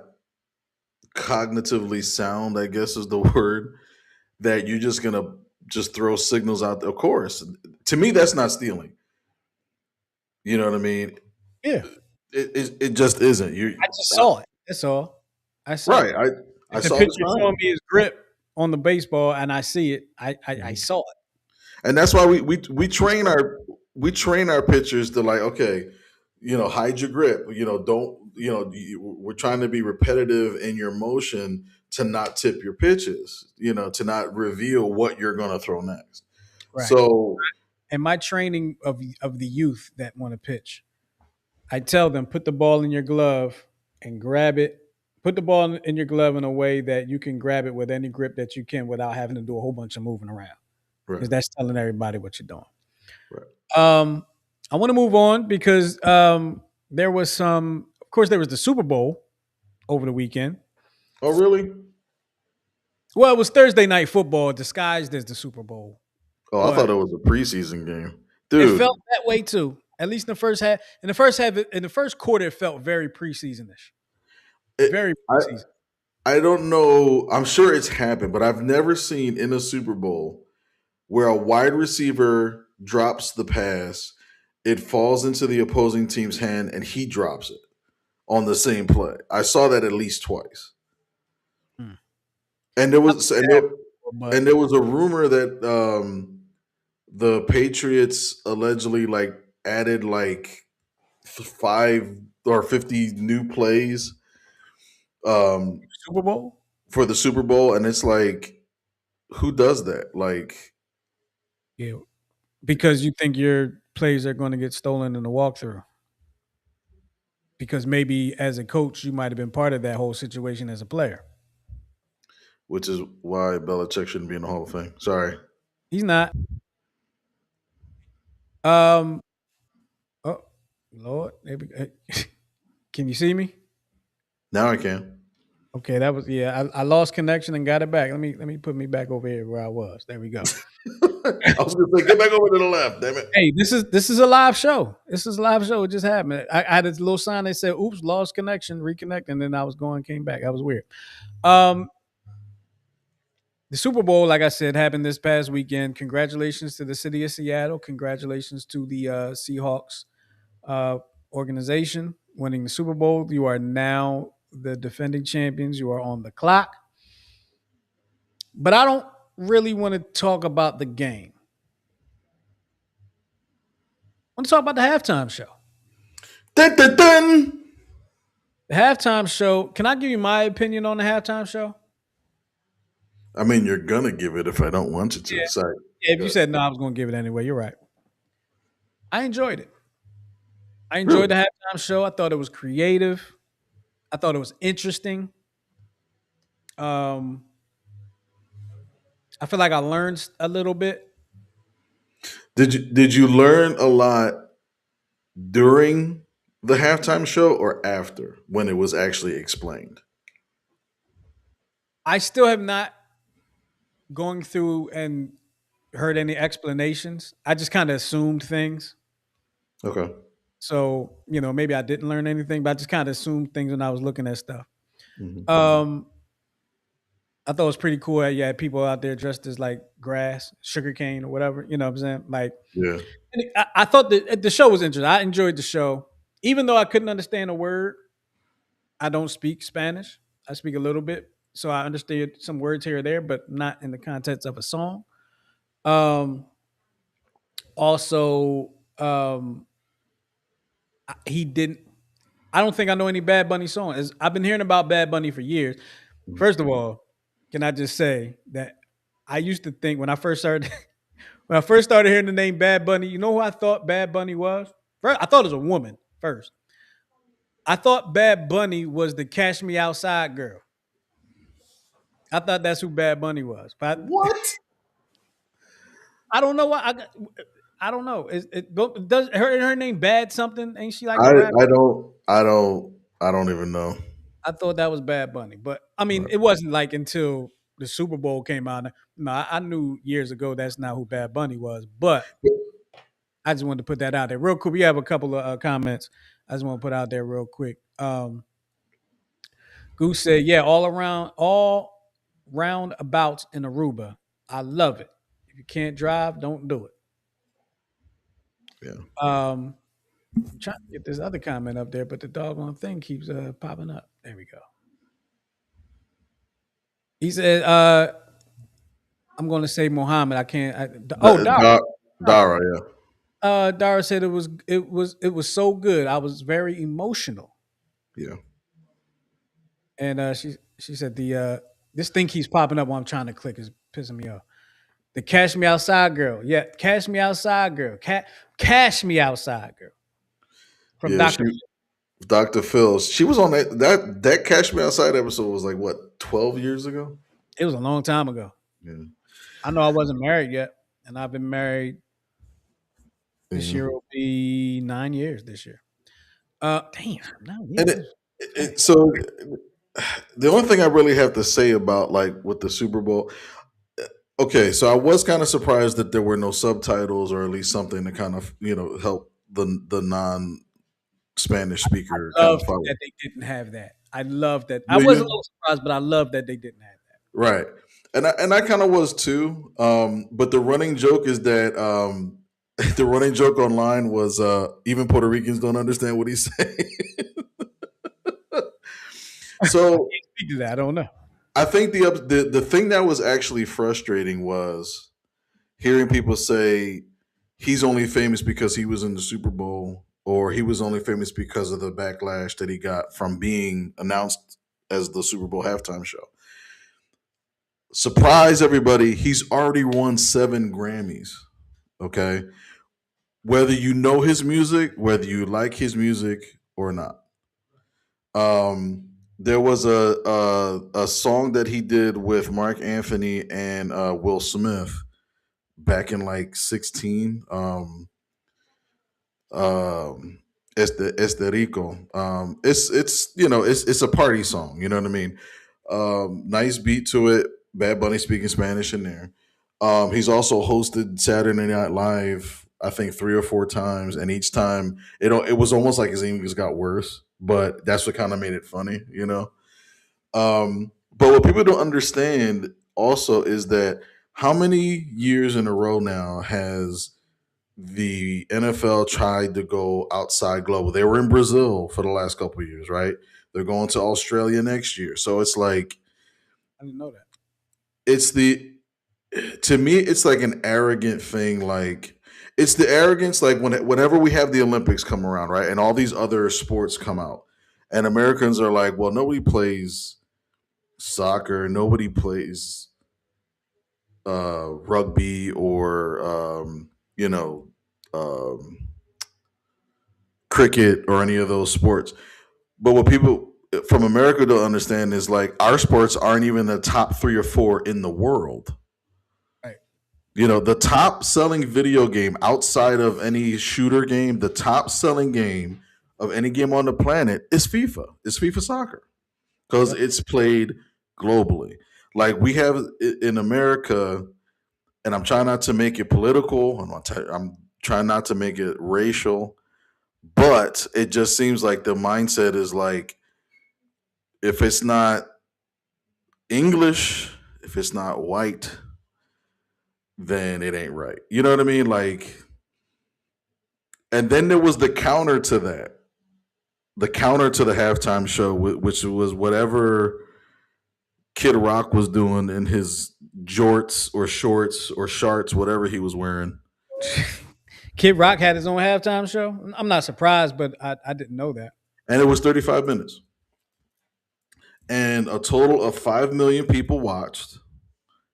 [SPEAKER 2] cognitively sound, I guess is the word, that you're just gonna just throw signals out. Of course, to me, that's not stealing. You know what I mean?
[SPEAKER 1] Yeah.
[SPEAKER 2] It just isn't. You
[SPEAKER 1] I just saw it. That's all. I saw
[SPEAKER 2] right?
[SPEAKER 1] it.
[SPEAKER 2] I
[SPEAKER 1] If the
[SPEAKER 2] saw the
[SPEAKER 1] pitcher showing
[SPEAKER 2] sign,
[SPEAKER 1] me his grip on the baseball and I see it, I
[SPEAKER 2] Mhm.
[SPEAKER 1] saw it.
[SPEAKER 2] and that's why we train our pitchers to like, okay, hide your grip. Don't we're trying to be repetitive in your motion to not tip your pitches. To not reveal what you're going to throw next.
[SPEAKER 1] Right.
[SPEAKER 2] So
[SPEAKER 1] And my training of the youth that want to pitch, I tell them put the ball in your glove and grab it. Put the ball in your glove in a way that you can grab it with any grip that you can without having to do a whole bunch of moving around.
[SPEAKER 2] right,
[SPEAKER 1] Because that's telling everybody what you're doing.
[SPEAKER 2] right.
[SPEAKER 1] Um, I want to move on because there was of course, there was the Super Bowl over the weekend.
[SPEAKER 2] Oh, really?
[SPEAKER 1] Well, it was Thursday night football disguised as the Super Bowl,
[SPEAKER 2] Oh, I
[SPEAKER 1] but
[SPEAKER 2] thought it was a preseason game,
[SPEAKER 1] it
[SPEAKER 2] dude.
[SPEAKER 1] felt that way too. At least in the first half. In the first quarter, it felt very preseasonish.
[SPEAKER 2] It,
[SPEAKER 1] Very
[SPEAKER 2] I
[SPEAKER 1] preseason.
[SPEAKER 2] I don't know. I'm sure it's happened, but I've never seen in a Super Bowl where a wide receiver drops the pass, it falls into the opposing team's hand, and he drops it on the same play. I saw that at least twice,
[SPEAKER 1] Hmm.
[SPEAKER 2] and there was
[SPEAKER 1] But
[SPEAKER 2] there was a rumor that the Patriots allegedly like added like 5 or 50 new plays um,
[SPEAKER 1] Super Bowl?
[SPEAKER 2] for the Super Bowl, and it's like, who does that? Like,
[SPEAKER 1] Yeah. Because you think your plays are going to get stolen in the walkthrough. Because maybe as a coach, you might have been part of that whole situation as a player.
[SPEAKER 2] which is why Belichick shouldn't be in the Hall of Fame. Sorry.
[SPEAKER 1] He's not. Um. Oh, Lord. Can you see me?
[SPEAKER 2] Now I can.
[SPEAKER 1] Okay, that was I lost connection and got it back. Let me put me back over here where I was. There we go.
[SPEAKER 2] I was gonna say, get back over to the left, damn it.
[SPEAKER 1] Hey, this is a live show. This is a live show. It just happened. I had this little sign that said, "Oops, lost connection, reconnect," and then I was going, came back. That was weird. Um, the Super Bowl, like I said, happened this past weekend. Congratulations to the city of Seattle. Congratulations to the Seahawks uh, organization winning the Super Bowl. You are now the defending champions. You are on the clock. But I don't really want to talk about the game. I want to talk about the halftime show.
[SPEAKER 2] Dun, dun, dun.
[SPEAKER 1] The halftime show. Can I give you my opinion on the halftime show?
[SPEAKER 2] I mean, you're gonna give it if I don't want you to.
[SPEAKER 1] Yeah.
[SPEAKER 2] Sorry.
[SPEAKER 1] Yeah, if
[SPEAKER 2] Go
[SPEAKER 1] you
[SPEAKER 2] ahead.
[SPEAKER 1] said no, I was going to give it anyway. You're right. I enjoyed it. I
[SPEAKER 2] Really?
[SPEAKER 1] enjoyed the halftime show. I thought it was creative. I thought it was interesting. Um, I feel like I learned a little bit.
[SPEAKER 2] Did you learn a lot during the halftime show or after when it was actually explained?
[SPEAKER 1] I still have not going through and heard any explanations. I just kind of assumed things.
[SPEAKER 2] Okay.
[SPEAKER 1] So, maybe I didn't learn anything, but I just kind of assumed things when I was looking at stuff.
[SPEAKER 2] Mhm.
[SPEAKER 1] I thought it was pretty cool that you had people out there dressed as like grass, sugarcane, or whatever. You know what I'm saying? Like,
[SPEAKER 2] Yeah.
[SPEAKER 1] and I thought that the show was interesting. I enjoyed the show, even though I couldn't understand a word. I don't speak Spanish. I speak a little bit, so I understood some words here or there, but not in the context of a song. Um, also, he didn't. I don't think I know any Bad Bunny songs. I've been hearing about Bad Bunny for years. First of all, can I just say that I used to think when I first started when I first started hearing the name Bad Bunny, you know who I thought Bad Bunny was? First, I thought it was a woman first. I thought Bad Bunny was the Cash Me Outside girl. I thought that's who Bad Bunny was, but
[SPEAKER 2] What?
[SPEAKER 1] I don't know why. I don't know. Does her name Bad something? Ain't she like
[SPEAKER 2] I
[SPEAKER 1] a rapper?
[SPEAKER 2] I don't even know.
[SPEAKER 1] I thought that was Bad Bunny, but I mean,
[SPEAKER 2] Right.
[SPEAKER 1] it wasn't like until the Super Bowl came out. No, I knew years ago that's not who Bad Bunny was, but I just wanted to put that out there real quick. We have a couple of comments. I just want to put out there real quick. Goose said, "Yeah, all roundabouts in Aruba. I love it. If you can't drive, don't do it."
[SPEAKER 2] Yeah.
[SPEAKER 1] I'm trying to get this other comment up there, but the doggone thing keeps popping up. There we go. He said, "I'm going to say Muhammad. I can't." Dara.
[SPEAKER 2] Dara, yeah.
[SPEAKER 1] Dara said it was so good. I was very emotional,
[SPEAKER 2] Yeah.
[SPEAKER 1] and she said this thing keeps popping up while I'm trying to click is pissing me off. The Cash Me Outside girl, yeah, Cash Me Outside girl, Cash Me Outside girl from
[SPEAKER 2] Yeah, she
[SPEAKER 1] Doctor.
[SPEAKER 2] Dr. Phil. She was on that Catch Me Outside episode was like what, 12 years ago?
[SPEAKER 1] It was a long time ago.
[SPEAKER 2] Yeah.
[SPEAKER 1] I know I wasn't married yet, and I've been married. This
[SPEAKER 2] Mhm.
[SPEAKER 1] year will be 9 years. This year, damn, 9 years.
[SPEAKER 2] And so the only thing I really have to say about like with the Super Bowl, okay, so I was kind of surprised that there were no subtitles or at least something to kind of help the non Spanish speaker kind of
[SPEAKER 1] Love
[SPEAKER 2] follow.
[SPEAKER 1] that they didn't have that. I love that. I
[SPEAKER 2] Do
[SPEAKER 1] was a
[SPEAKER 2] you?
[SPEAKER 1] little surprised, but I love that they didn't have that.
[SPEAKER 2] Right. And I kind of was too. But the running joke is that the running joke online was even Puerto Ricans don't understand what he's saying. So
[SPEAKER 1] Speak to that. I don't know.
[SPEAKER 2] I think the thing that was actually frustrating was hearing people say he's only famous because he was in the Super Bowl, or he was only famous because of the backlash that he got from being announced as the Super Bowl halftime show. Surprise everybody, he's already won 7 Grammys. Okay. Whether you know his music, whether you like his music or not. There was a song that he did with Mark Anthony and Will Smith back in like 16. Este Rico. It's a party song. You know what I mean? Nice beat to it. Bad Bunny speaking Spanish in there. He's also hosted Saturday Night Live, I think 3 or 4 times, and each time it was almost like his English got worse. But that's what kind of made it funny, you know. But what people don't understand also is that how many years in a row now has the NFL tried to go outside global? They were in Brazil for the last couple of years, right? They're going to Australia next year. So it's like
[SPEAKER 1] I didn't know that.
[SPEAKER 2] it's the to me it's like an arrogant thing. Like it's the arrogance like whenever we have the Olympics come around, right? And all these other sports come out. And Americans are like, well, nobody plays soccer, nobody plays rugby or um, cricket or any of those sports. But what people from America don't understand is like our sports aren't even the top 3 or 4 in the world.
[SPEAKER 1] Right.
[SPEAKER 2] The top selling video game outside of any shooter game, the top selling game of any game on the planet is FIFA. It's FIFA soccer because
[SPEAKER 1] Yep.
[SPEAKER 2] it's played globally. Like we have in America, and I'm trying not to make it political. I'm trying not to make it racial, but it just seems like the mindset is like, if it's not English, if it's not white, then it ain't right. You know what I mean? Like, and then there was the counter to that, the counter to the halftime show, which was whatever Kid Rock was doing in his jorts or shorts or sharts, whatever he was wearing.
[SPEAKER 1] Kid Rock had his own halftime show. I'm not surprised, but I didn't know that.
[SPEAKER 2] And it was 35 minutes. And a total of 5 million people watched,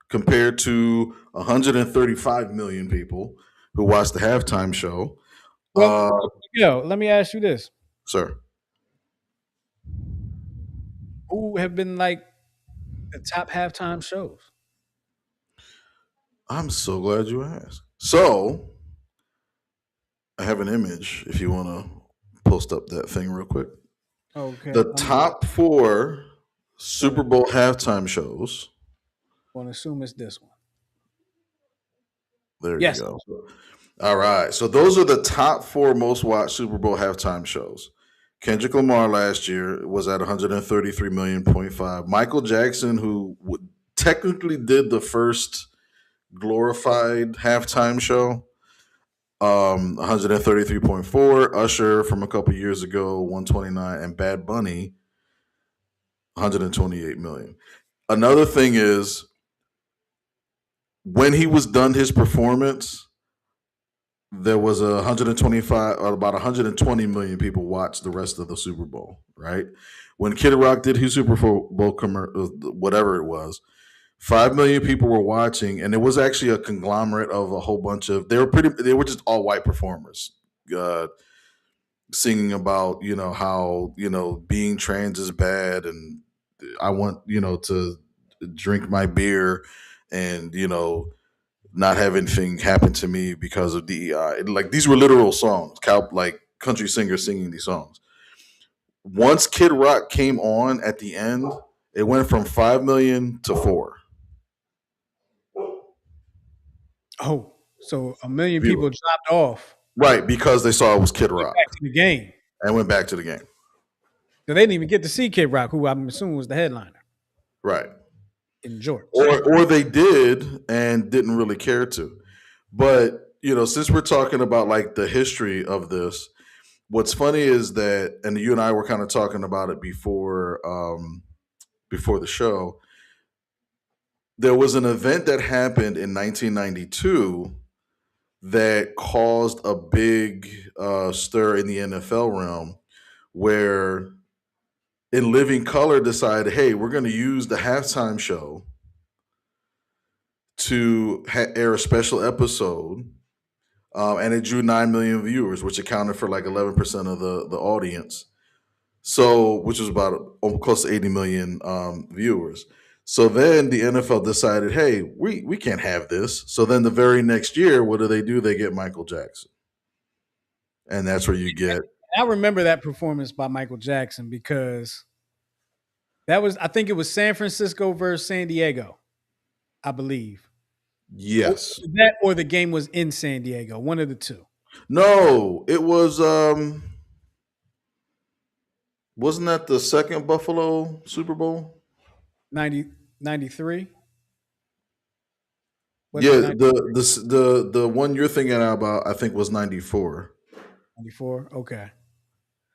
[SPEAKER 2] compared to 135 million people who watched the halftime show.
[SPEAKER 1] Well, let me ask you this.
[SPEAKER 2] Sir.
[SPEAKER 1] Who have been like the top halftime shows?
[SPEAKER 2] I'm so glad you asked. So, I have an image if you want to post up that thing real quick.
[SPEAKER 1] Okay.
[SPEAKER 2] The top 4 Super Bowl halftime shows.
[SPEAKER 1] I'm going to assume it's this one.
[SPEAKER 2] There you go. All right. So those are the top 4 most watched Super Bowl halftime shows. Kendrick Lamar last year was at 133 million.5. Michael Jackson, who technically did the first glorified halftime show, 133.4. Usher from a couple years ago, 129, and Bad Bunny, 128 million. Another thing is, when he was done his performance, there was 125 or about 120 million people watched the rest of the Super Bowl, right? When Kid Rock did his Super Bowl whatever it was, 5 million people were watching, and it was actually a conglomerate of a whole bunch of, they were just all white performers, singing about, how, being trans is bad, and I want, to drink my beer, and, not have anything happen to me because of DEI. Like, these were literal songs, like country singers singing these songs. Once Kid Rock came on at the end, it went from 5 million to 4.
[SPEAKER 1] Oh, so 1 million people dropped off.
[SPEAKER 2] Right, because they saw it was Kid Rock.
[SPEAKER 1] Back to the game.
[SPEAKER 2] And went back to the game.
[SPEAKER 1] So they didn't even get to see Kid Rock, who I'm assuming was the headliner.
[SPEAKER 2] Right.
[SPEAKER 1] In Georgia.
[SPEAKER 2] Or they did and didn't really care to. But, since we're talking about like the history of this, what's funny is that, and you and I were kind of talking about it before the show, there was an event that happened in 1992 that caused a big stir in the NFL realm, where In Living Color decided, hey, we're going to use the halftime show to air a special episode, and it drew 9 million viewers, which accounted for like 11% of the audience. So, which was about close to 80 million viewers. So then the NFL decided, hey, we can't have this. So then the very next year, what do? They get Michael Jackson. And that's where you get.
[SPEAKER 1] I remember that performance by Michael Jackson because I think it was San Francisco versus San Diego, I believe.
[SPEAKER 2] Yes.
[SPEAKER 1] That or the game was in San Diego, one of the two.
[SPEAKER 2] No, it was, wasn't that the second Buffalo Super Bowl?
[SPEAKER 1] 93?
[SPEAKER 2] Yeah, the one you're thinking about, I think, was 94.
[SPEAKER 1] 94? Okay.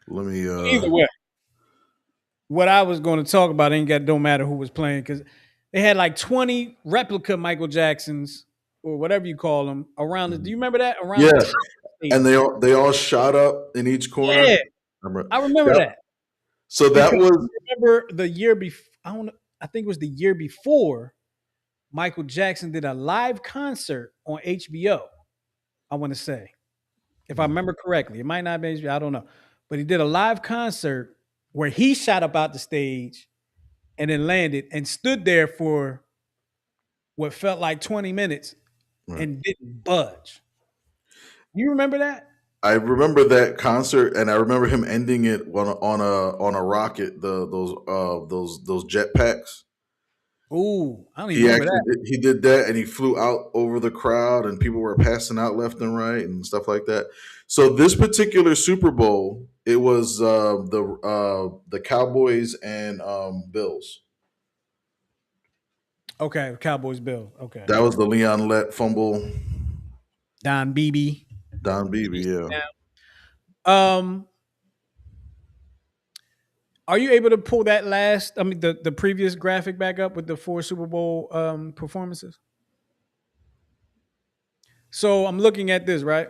[SPEAKER 2] Let me
[SPEAKER 1] Either way. What I was going to talk about don't matter who was playing, because they had like 20 replica Michael Jacksons or whatever you call them around. Do you remember that? Around
[SPEAKER 2] and they all shot up in each corner.
[SPEAKER 1] Yeah, I remember that.
[SPEAKER 2] So that was.
[SPEAKER 1] I remember the year before. I think it was the year before. Michael Jackson did a live concert on HBO. I want to say, if I remember correctly, it might not be HBO. I don't know, but he did a live concert where he shot up out the stage and then landed and stood there for what felt like 20 minutes and didn't budge. You remember that?
[SPEAKER 2] I remember that concert, and I remember him ending it on a rocket. Those jet packs.
[SPEAKER 1] Ooh, I don't even
[SPEAKER 2] He
[SPEAKER 1] remember
[SPEAKER 2] actually
[SPEAKER 1] that.
[SPEAKER 2] he did that, and he flew out over the crowd, and people were passing out left and right and stuff like that. So this particular Super Bowl, it was the Cowboys and Bills.
[SPEAKER 1] Okay, Cowboys Bill. Okay,
[SPEAKER 2] That was the Leon Lett fumble.
[SPEAKER 1] Don Beebe.
[SPEAKER 2] Don Beebe, yeah.
[SPEAKER 1] Um, are you able to pull that last? I mean, the previous graphic back up with the 4 Super Bowl performances. So I'm looking at this right.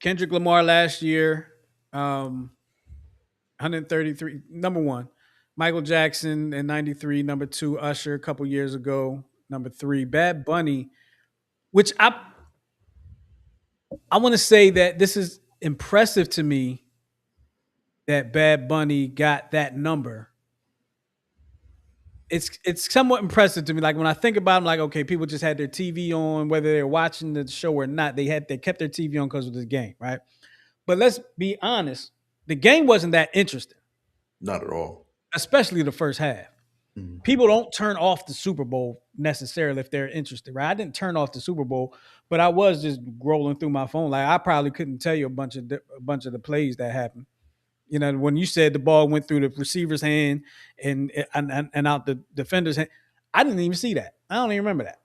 [SPEAKER 1] Kendrick Lamar last year, 133. Number one, Michael Jackson in '93. Number two, Usher a couple years ago. Number three, Bad Bunny, which I want to say that this is impressive to me that Bad Bunny got that number. It's somewhat impressive to me. Like when I think about them, like okay, people just had their TV on, whether they're watching the show or not. They kept their TV on because of the game, right? But let's be honest, the game wasn't that interesting,
[SPEAKER 2] Not at all.
[SPEAKER 1] especially the first half.
[SPEAKER 2] Mhm.
[SPEAKER 1] People don't turn off the Super Bowl necessarily if they're interested, right? I didn't turn off the Super Bowl, but I was just rolling through my phone. Like I probably couldn't tell you a bunch of the plays that happened. You know, when you said the ball went through the receiver's hand and out the defender's hand, I didn't even see that. I don't even remember that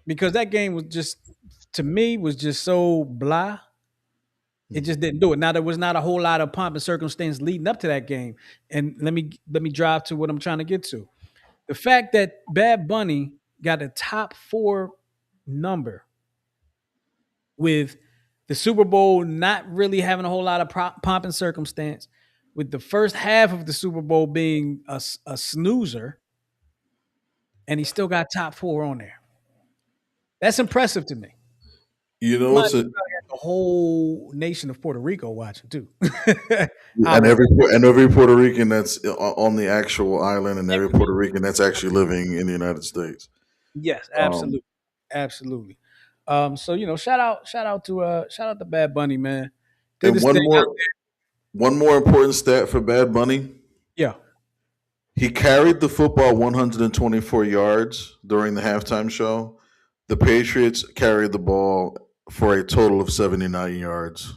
[SPEAKER 1] because that game was just to me was just so blah. It just didn't do it. Now there was not a whole lot of pomp and circumstance leading up to that game, and let me drive to what I'm trying to get to. The fact that Bad Bunny got a top 4 number with the Super Bowl not really having a whole lot of pomp and circumstance, with the first half of the Super Bowl being a snoozer, and he still got top 4 on there. That's impressive to me.
[SPEAKER 2] You know,
[SPEAKER 1] Plus,
[SPEAKER 2] it's a,
[SPEAKER 1] the whole nation of Puerto Rico watching too.
[SPEAKER 2] and every Puerto Rican that's on the actual island, and every Puerto Rican that's actually living in the United States.
[SPEAKER 1] Yes,
[SPEAKER 2] Um,
[SPEAKER 1] absolutely, absolutely. So shout out to Bad Bunny, man. Did
[SPEAKER 2] and
[SPEAKER 1] this thing out.
[SPEAKER 2] one more important stat for Bad Bunny.
[SPEAKER 1] Yeah.
[SPEAKER 2] He carried the football 124 yards during the halftime show. The Patriots carried the ball for a total of 79 yards.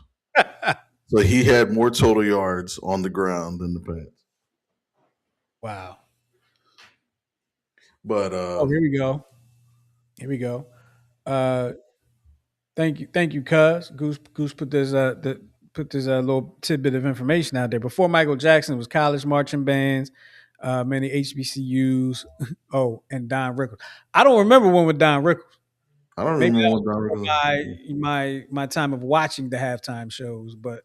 [SPEAKER 2] So he had more total yards on the ground than the Pats.
[SPEAKER 1] Wow.
[SPEAKER 2] But
[SPEAKER 1] Oh, here we go. Here we go. Uh, thank you, Cuz. Goose put this little tidbit of information out there. Before Michael Jackson, it was college marching bands, many HBCUs. Oh, and Don Rickles. I don't remember one with Don Rickles.
[SPEAKER 2] I don't
[SPEAKER 1] Maybe
[SPEAKER 2] remember
[SPEAKER 1] that
[SPEAKER 2] what Don
[SPEAKER 1] was
[SPEAKER 2] Rickles.
[SPEAKER 1] my time of watching the halftime shows. But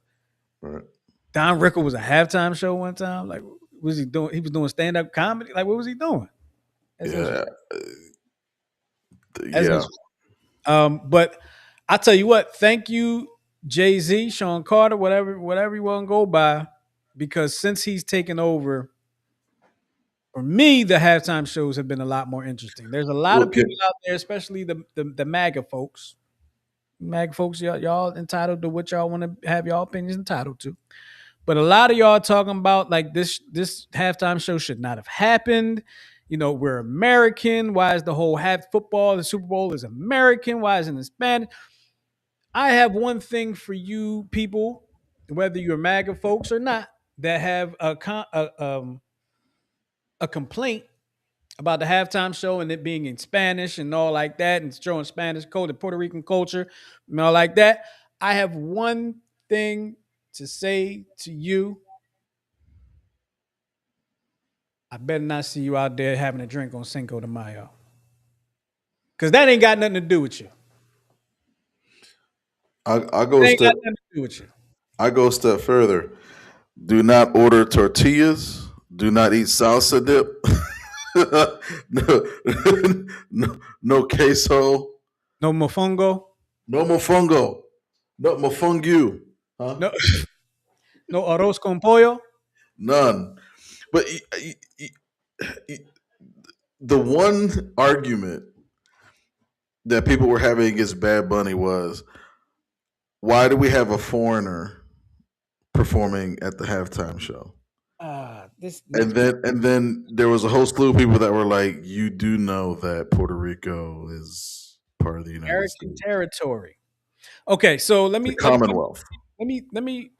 [SPEAKER 2] Right.
[SPEAKER 1] Don Rickles was a halftime show one time. Like, what was he doing? He was doing stand up comedy. Like, what was he doing? That's
[SPEAKER 2] Yeah.
[SPEAKER 1] interesting. That's
[SPEAKER 2] Yeah.
[SPEAKER 1] interesting. But I tell you what, thank you, Jay-Z, Sean Carter, whatever you want to go by, because since he's taken over, for me, the halftime shows have been a lot more interesting. There's a lot of
[SPEAKER 2] Okay.
[SPEAKER 1] people out there, especially the MAGA folks. MAGA folks, y'all entitled to what y'all want to have y'all opinions entitled to. But a lot of y'all talking about like this halftime show should not have happened. You know, we're American. Why is the whole half football, the Super Bowl is American? Why isn't it Spanish? I have one thing for you people, whether you're MAGA folks or not, that have a complaint about the halftime show and it being in Spanish and all like that, and showing Spanish culture, Puerto Rican culture, and all like that. I have one thing to say to you. I better not see you out there having a drink on Cinco de Mayo. Because that ain't got nothing to do with you.
[SPEAKER 2] I go
[SPEAKER 1] That
[SPEAKER 2] a
[SPEAKER 1] ain't got
[SPEAKER 2] step.
[SPEAKER 1] nothing to do with you.
[SPEAKER 2] I go a step further. Do not order tortillas. Do not eat salsa dip. No queso.
[SPEAKER 1] No mofongo.
[SPEAKER 2] No mofongo. No mofongu. Huh?
[SPEAKER 1] No, no arroz con pollo.
[SPEAKER 2] None. But the one argument that people were having against Bad Bunny was, why do we have a foreigner performing at the halftime show?
[SPEAKER 1] this
[SPEAKER 2] And then there was a whole slew of people that were like, "You do know that Puerto Rico is part of the United
[SPEAKER 1] American
[SPEAKER 2] States,
[SPEAKER 1] territory. Okay, so let
[SPEAKER 2] the
[SPEAKER 1] me
[SPEAKER 2] Commonwealth."
[SPEAKER 1] let me let me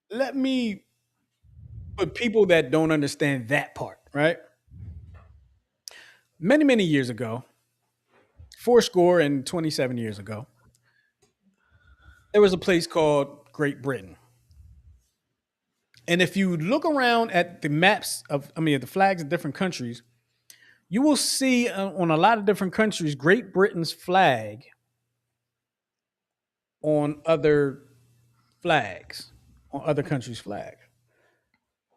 [SPEAKER 1] let me put people that don't understand that part, right? Many years ago, fourscore and 27 years ago, there was a place called Great Britain. And if you look around at the maps of, I mean, the flags of different countries, you will see on a lot of different countries, Great Britain's flag on other flags, on other countries' flags.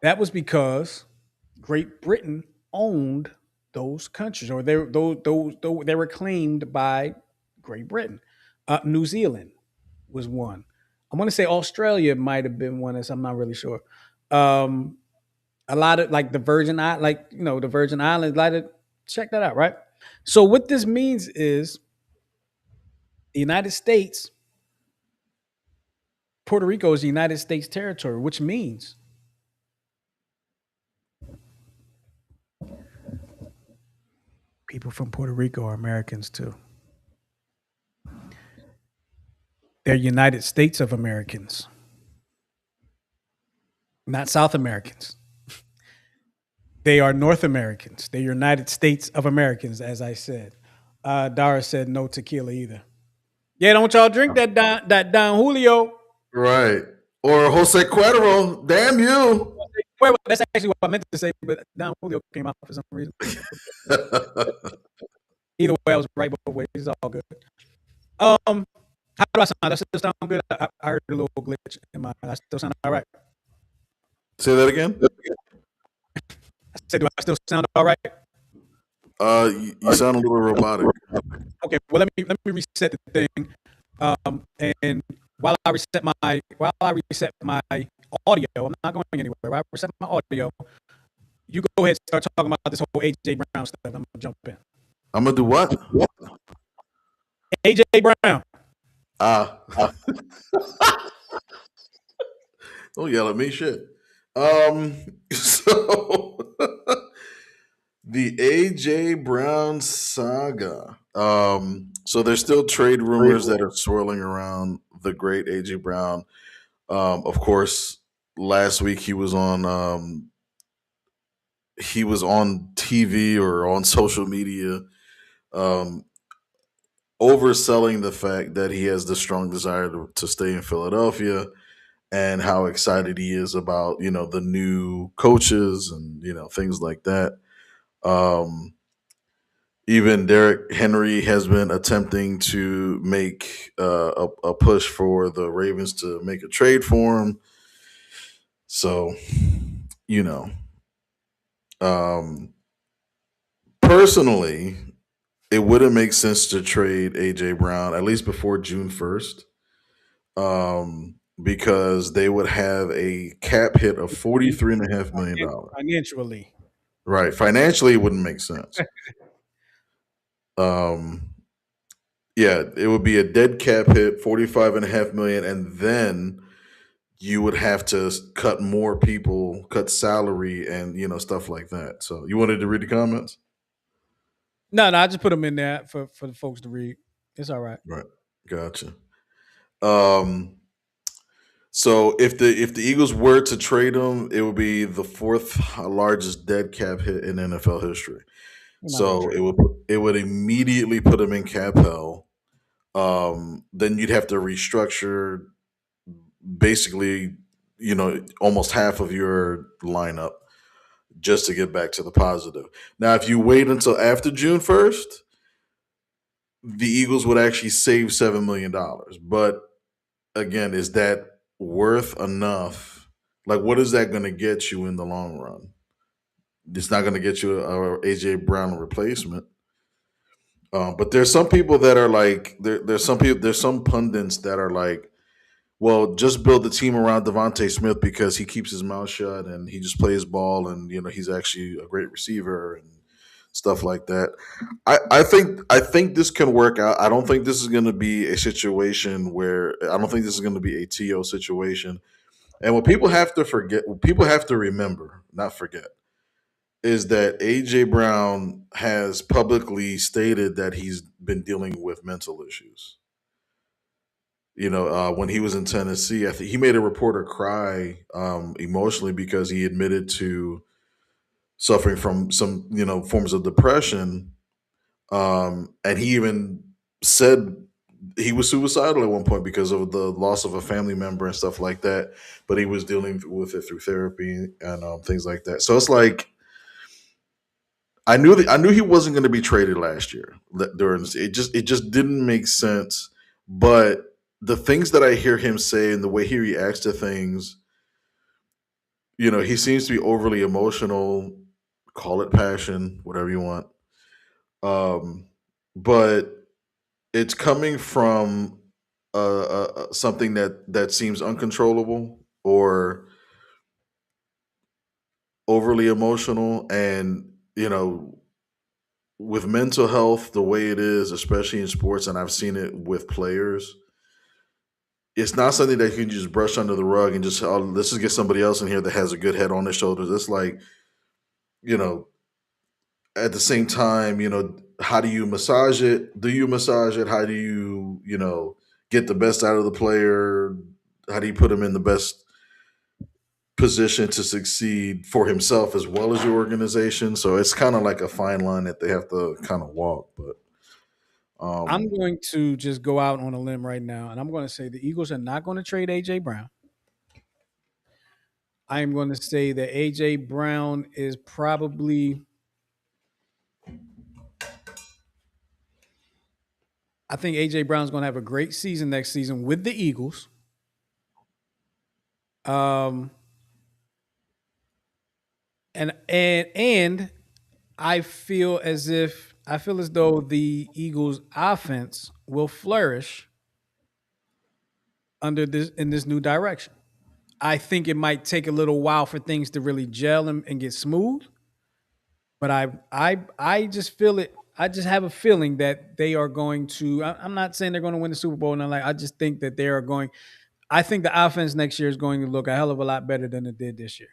[SPEAKER 1] That was because Great Britain owned those countries, or they were claimed by Great Britain. New Zealand was one. I want to say Australia might have been one. As I'm not really sure. Um, a lot of like the the Virgin Islands. Check that out, right? So what this means is the United States, Puerto Rico is the United States territory, which means people from Puerto Rico are Americans too. They're United States of Americans, not South Americans. They are North Americans. They're United States of Americans, as I said. Dara said no tequila either. Yeah, don't y'all drink that Don Julio.
[SPEAKER 2] Right. Or Jose Cuervo. Damn you.
[SPEAKER 1] Well, that's actually what I meant to say, but Don Julio came out for some reason. Either way, I was right both ways. It's all good. How do I sound? Does it still sound good? I heard a little glitch in my. I still sound all right.
[SPEAKER 2] Say that again.
[SPEAKER 1] I said, do I still sound all right?
[SPEAKER 2] You sound a little robotic.
[SPEAKER 1] Okay. Well, let me reset the thing. And while I reset my audio, I'm not going anywhere. While I reset my audio, you go ahead and start talking about this whole AJ Brown stuff. I'm gonna jump in.
[SPEAKER 2] I'm gonna do what?
[SPEAKER 1] AJ Brown.
[SPEAKER 2] Don't yell at me, shit. So the AJ Brown saga. So there's still trade rumors that are swirling around the great AJ Brown. Of course, last week he was on TV or on social media, um, overselling the fact that he has the strong desire to stay in Philadelphia and how excited he is about the new coaches and things like that. Um, Even Derrick Henry has been attempting to make a push for the Ravens to make a trade for him. So, you know, um, personally, it wouldn't make sense to trade AJ Brown at least before June 1st, because they would have a cap hit of $43.5 million.
[SPEAKER 1] Financially.
[SPEAKER 2] Right, financially, it wouldn't make sense. Um, yeah, it would be a dead cap hit, 45.5 million, and then you would have to cut more people, cut salary, and stuff like that. So, you wanted to read the comments,
[SPEAKER 1] No, I just put them in there for the folks to read. It's all right.
[SPEAKER 2] right? Gotcha. Um, so if the Eagles were to trade him, it would be the fourth largest dead cap hit in NFL history.
[SPEAKER 1] We're not gonna
[SPEAKER 2] So
[SPEAKER 1] trade.
[SPEAKER 2] it would immediately put him in cap hell. Then you'd have to restructure basically, almost half of your lineup just to get back to the positive. Now, if you wait until after June 1st, the Eagles would actually save $7 million. But again, is that worth enough? Like, what is that going to get you in the long run? It's not going to get you a AJ Brown replacement. But there's some people that are like, there's some pundits that are like, well, just build the team around Devontae Smith because he keeps his mouth shut and he just plays ball and he's actually a great receiver and stuff like that. I think this can work out. I don't think this is going to be a situation where I don't think this is going to be a TO situation And what people have to forget, what people have to remember, not forget, is that AJ Brown has publicly stated that he's been dealing with mental issues. When he was in Tennessee, I think he made a reporter cry emotionally because he admitted to suffering from some, forms of depression. And he even said he was suicidal at one point because of the loss of a family member and stuff like that. But he was dealing with it through therapy and things like that. So it's like I knew he wasn't going to be traded last year during this. It just didn't make sense. But the things that I hear him say and the way he reacts to things, he seems to be overly emotional. Call it passion, whatever you want. Um, but it's coming from something that seems uncontrollable or overly emotional, and with mental health the way it is, especially in sports, and I've seen it with players. It's not something that you can just brush under the rug and just, oh, let's just get somebody else in here that has a good head on their shoulders. It's like, you know, at the same time, how do you massage it? Do you massage it? How do you, get the best out of the player? How do you put him in the best position to succeed for himself as well as your organization? So it's kind of like a fine line that they have to kind of walk. But
[SPEAKER 1] I'm
[SPEAKER 2] um,
[SPEAKER 1] going to just go out on a limb right now, and I'm going to say the Eagles are not going to trade AJ Brown. I am going to say that AJ Brown is probably. I think AJ Brown's going to have a great season next season with the Eagles. Um, and I feel as though the Eagles' offense will flourish under this in this new direction. I think it might take a little while for things to really gel and get smooth, but I just feel it. I just have a feeling that they are going to. I'm not saying they're going to win the Super Bowl, and I just think that they are going. I think the offense next year is going to look a hell of a lot better than it did this year,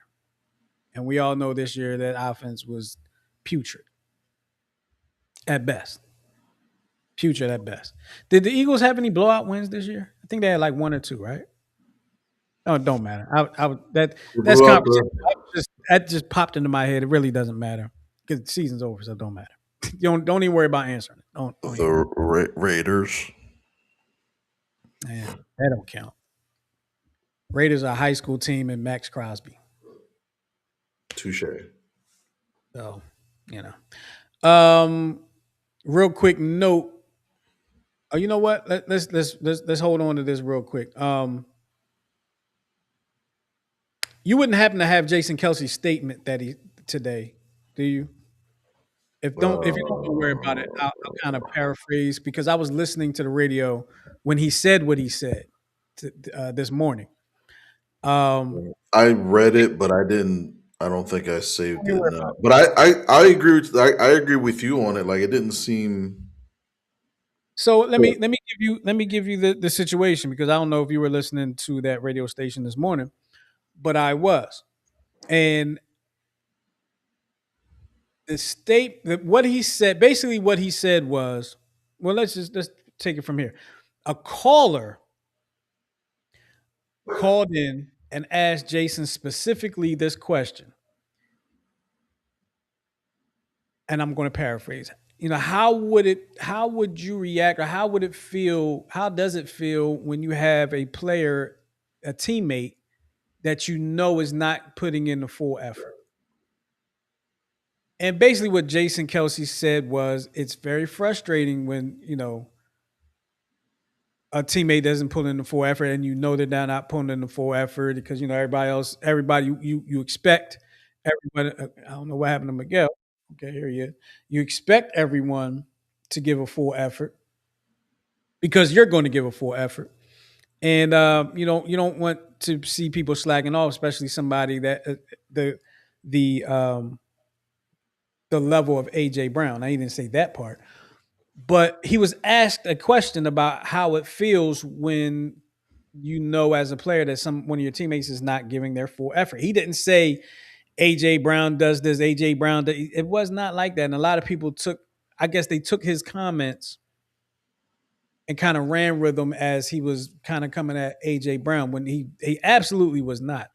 [SPEAKER 1] and we all know this year that offense was putrid at best. Putrid at best. Did the Eagles have any blowout wins this year? I think they had like one or two, right? Oh, it don't matter.
[SPEAKER 2] we
[SPEAKER 1] That's
[SPEAKER 2] blew out
[SPEAKER 1] conversation. That just popped into my head. It really doesn't matter because the season's over, so it don't matter. You don't even worry about answering it. Don't even.
[SPEAKER 2] the Raiders.
[SPEAKER 1] Man, that don't count. Raiders are a high school team and Max Crosby.
[SPEAKER 2] Touche.
[SPEAKER 1] So, you know. Real quick note. Oh, you know what? Let's hold on to this real quick. You wouldn't happen to have Jason Kelsey's statement that he today, do you? If you don't worry about it, I'll kind of paraphrase because I was listening to the radio when he said what he said this morning. Um,
[SPEAKER 2] I read it, but I didn't. I don't think I saved
[SPEAKER 1] don't even
[SPEAKER 2] it.
[SPEAKER 1] worry
[SPEAKER 2] No,
[SPEAKER 1] about it.
[SPEAKER 2] but I agree with I agree with you on it. Like it didn't seem.
[SPEAKER 1] So let me give you the situation because I don't know if you were listening to that radio station this morning, but I was, and what he said basically what he said was, well, let's take it from here. A caller called in and asked Jason specifically this question, and I'm going to paraphrase. How would you react, or how would it feel? How does it feel when you have a player, a teammate that you know is not putting in the full effort? And basically, what Jason Kelsey said was, it's very frustrating when a teammate doesn't put in the full effort, and they're not putting in the full effort because everybody you expect everyone. I don't know what happened to Miguel. Okay, here he is. You expect everyone to give a full effort because you're going to give a full effort, and you don't want to see people slacking off, especially somebody that the um, the level of AJ Brown. I didn't say that part, but he was asked a question about how it feels you know as a player that one of your teammates is not giving their full effort. He didn't say AJ Brown does this, AJ Brown does, it was not like that. And a lot of people I guess they took his comments and kind of ran with them as he was kind of coming at AJ Brown when he absolutely was not.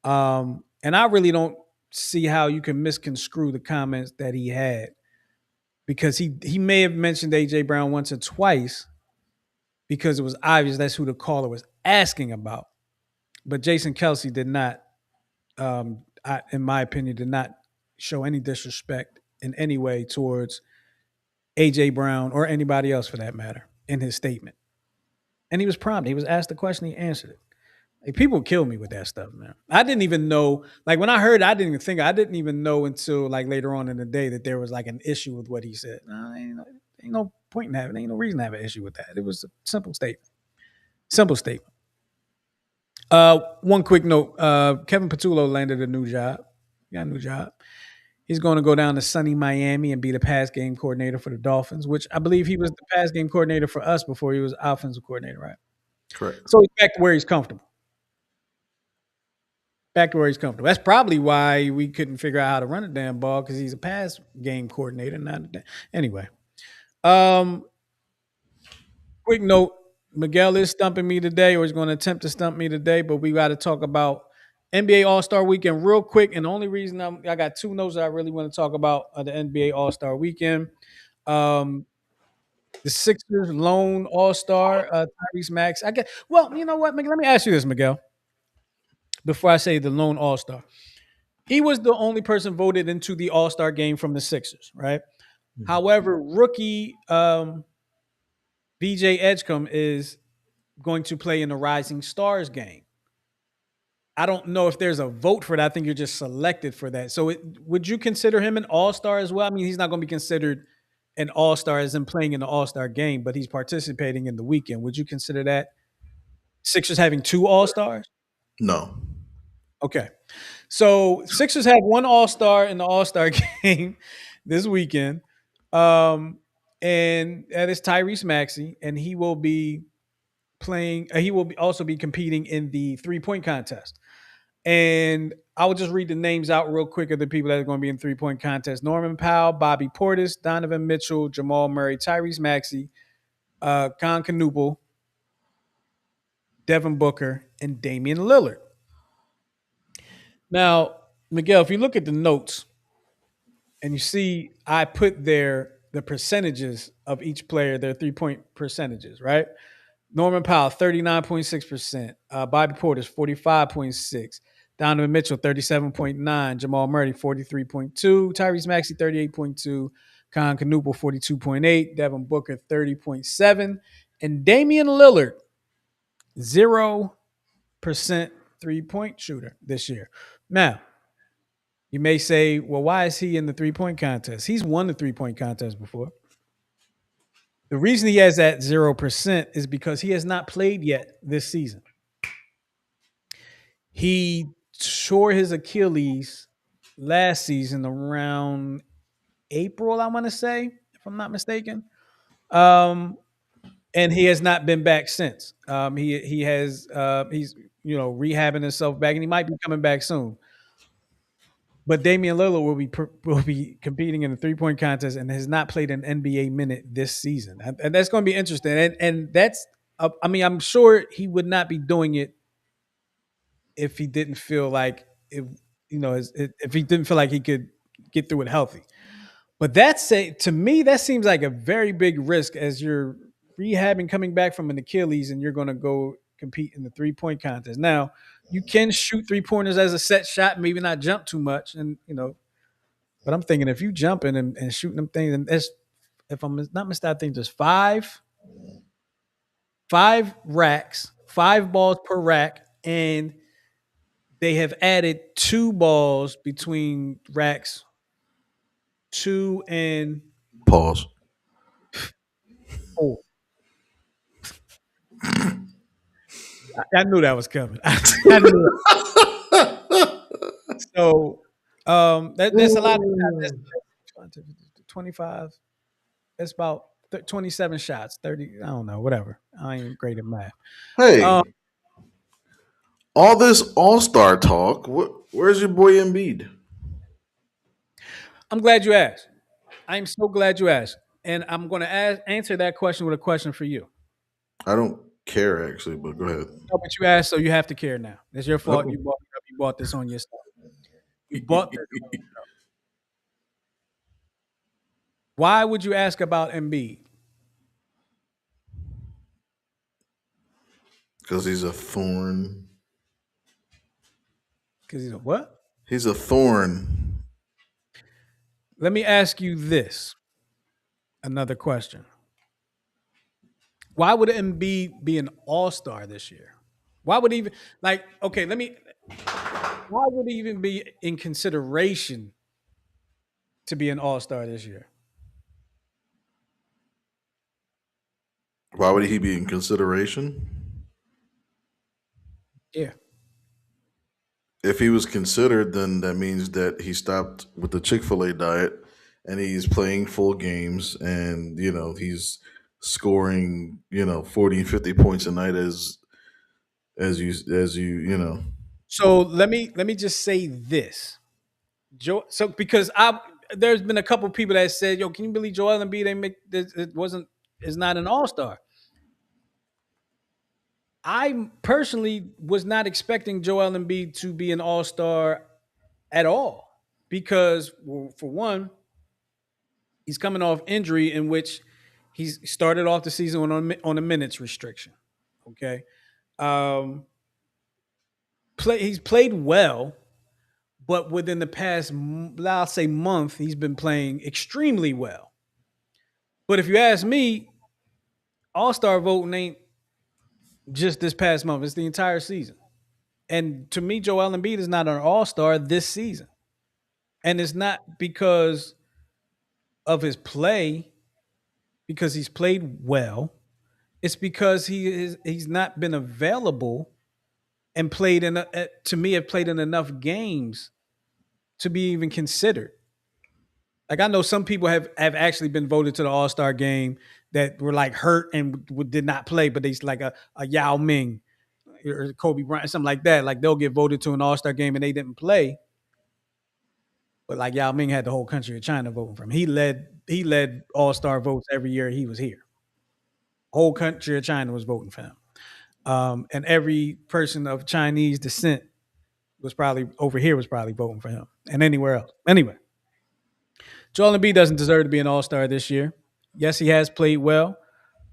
[SPEAKER 1] And I really don't see how you can misconstrue the comments that he had, because he may have mentioned AJ Brown once or twice because it was obvious that's who the caller was asking about. But Jason Kelsey did not, in my opinion, did not show any disrespect in any way towards AJ Brown or anybody else for that matter in his statement. And he was prompted. He was asked the question, he answered it. Like, people kill me with that stuff, man. I didn't even know. Like, when I heard it, I didn't even know until like later on in the day that there was like an issue with what he said. No, ain't no point in having. Ain't no reason to have an issue with that. It was a simple statement. Simple statement. One quick note. Kevin Patullo landed a new job. He got a new job. He's going to go down to sunny Miami and be the pass game coordinator for the Dolphins, which I believe he was the pass game coordinator for us before he was offensive coordinator, right?
[SPEAKER 2] Correct.
[SPEAKER 1] So he's back to where he's comfortable. That's probably why we couldn't figure out how to run a damn ball, because he's a pass game coordinator. Anyway. Quick note: Miguel is stumping me today, or is going to attempt to stump me today. But we got to talk about NBA All-Star Weekend real quick. And the only reason I got two notes that I really want to talk about the NBA All-Star Weekend. The Sixers lone All-Star Tyrese Maxey. Well, you know what, Miguel? Let me ask you this, Miguel. Before I say the lone All-Star, he was the only person voted into the All-Star game from the Sixers, right? Mm-hmm. However, rookie BJ Edgecombe is going to play in the Rising Stars game. I don't know if there's a vote for that. I think you're just selected for that. So would you consider him an All-Star as well? I mean, he's not going to be considered an All-Star as in playing in the All-Star game, but he's participating in the weekend. Would you consider that Sixers having two All-Stars?
[SPEAKER 2] No.
[SPEAKER 1] Okay. So Sixers have one All-Star in the All-Star game this weekend. And that is Tyrese Maxey, and he will be playing. He will also be competing in the 3-point contest. And I will just read the names out real quick of the people that are going to be in 3-point contest: Norman Powell, Bobby Portis, Donovan Mitchell, Jamal Murray, Tyrese Maxey, Con Knuble, Devin Booker, and Damian Lillard. Now, Miguel, if you look at the notes and you see I put there the percentages of each player, their 3-point percentages, right? Norman Powell, 39.6%. Bobby Portis, 45.6%. Donovan Mitchell, 37.9%. Jamal Murray, 43.2%. Tyrese Maxey, 38.2%. Con Knuble, 42.8%. Devin Booker, 30.7%. And Damian Lillard, 0% 3-point shooter this year. Now, you may say, well, why is he in the 3-point contest? He's won the 3-point contest before. The reason he has that 0% is because he has not played yet this season. He tore his Achilles last season around April, I want to say, if I'm not mistaken. And he has not been back since. He's rehabbing himself back, and he might be coming back soon. But Damian Lillard will be competing in the 3-point contest and has not played an NBA minute this season, and that's going to be interesting. And that's, I mean, I'm sure he would not be doing it if he didn't feel like if he didn't feel like he could get through it healthy. But to me, that seems like a very big risk as you're rehabbing, coming back from an Achilles, and you're going to go compete in the 3-point contest. Now, you can shoot 3-pointers as a set shot, maybe not jump too much, and but I'm thinking if you jumping and shooting them things, and that's, if I'm not mistaken, I think there's five racks, 5 balls per rack, and they have added 2 balls between racks 2 and
[SPEAKER 2] pause
[SPEAKER 1] 4. I knew that was coming. I knew it. So that's a lot of 25. That's about 27 shots. 30. I don't know. Whatever. I ain't great at math.
[SPEAKER 2] Hey, All this All Star talk. Where's your boy Embiid?
[SPEAKER 1] I'm glad you asked. I'm so glad you asked. And I'm going to answer that question with a question for you.
[SPEAKER 2] I don't care actually, but go ahead.
[SPEAKER 1] No, but you asked, so you have to care now. It's your fault.
[SPEAKER 2] Oh.
[SPEAKER 1] You bought this on yourself. You bought this. Why would you ask about Embiid?
[SPEAKER 2] Because he's a thorn.
[SPEAKER 1] Because he's a what?
[SPEAKER 2] He's a thorn.
[SPEAKER 1] Let me ask you this. Another question. Why would Embiid be an all-star this year? Why would he even like okay, why would he even be in consideration to be an all-star this year?
[SPEAKER 2] Why would he be in consideration?
[SPEAKER 1] Yeah.
[SPEAKER 2] If he was considered, then that means that he stopped with the Chick-fil-A diet and he's playing full games and he's scoring 40 and 50 points a night as you.
[SPEAKER 1] So let me just say this. So because there's been a couple people that said, "Yo, can you believe Joel Embiid they make this? It wasn't is not an all star." I personally was not expecting Joel Embiid to be an all star at all because, well, for one, he's coming off injury in which he's started off the season on a minutes restriction. Okay, um, he's played well, but within the past, I'll say month, he's been playing extremely well. But if you ask me, All Star voting ain't just this past month; it's the entire season. And to me, Joel Embiid is not an All Star this season, and it's not because of his play, because he's played well. It's because he's not been available and played to me have played in enough games to be even considered. Like I know some people have actually been voted to the All Star game that were like hurt and did not play, but they's like a Yao Ming or Kobe Bryant, something like that. Like they'll get voted to an All Star game and they didn't play, but like Yao Ming had the whole country of China voting for him. He led All Star votes every year he was here. Whole country of China was voting for him, and every person of Chinese descent was probably over here was probably voting for him, and anywhere else. Anyway, Joel Embiid doesn't deserve to be an All Star this year. Yes, he has played well.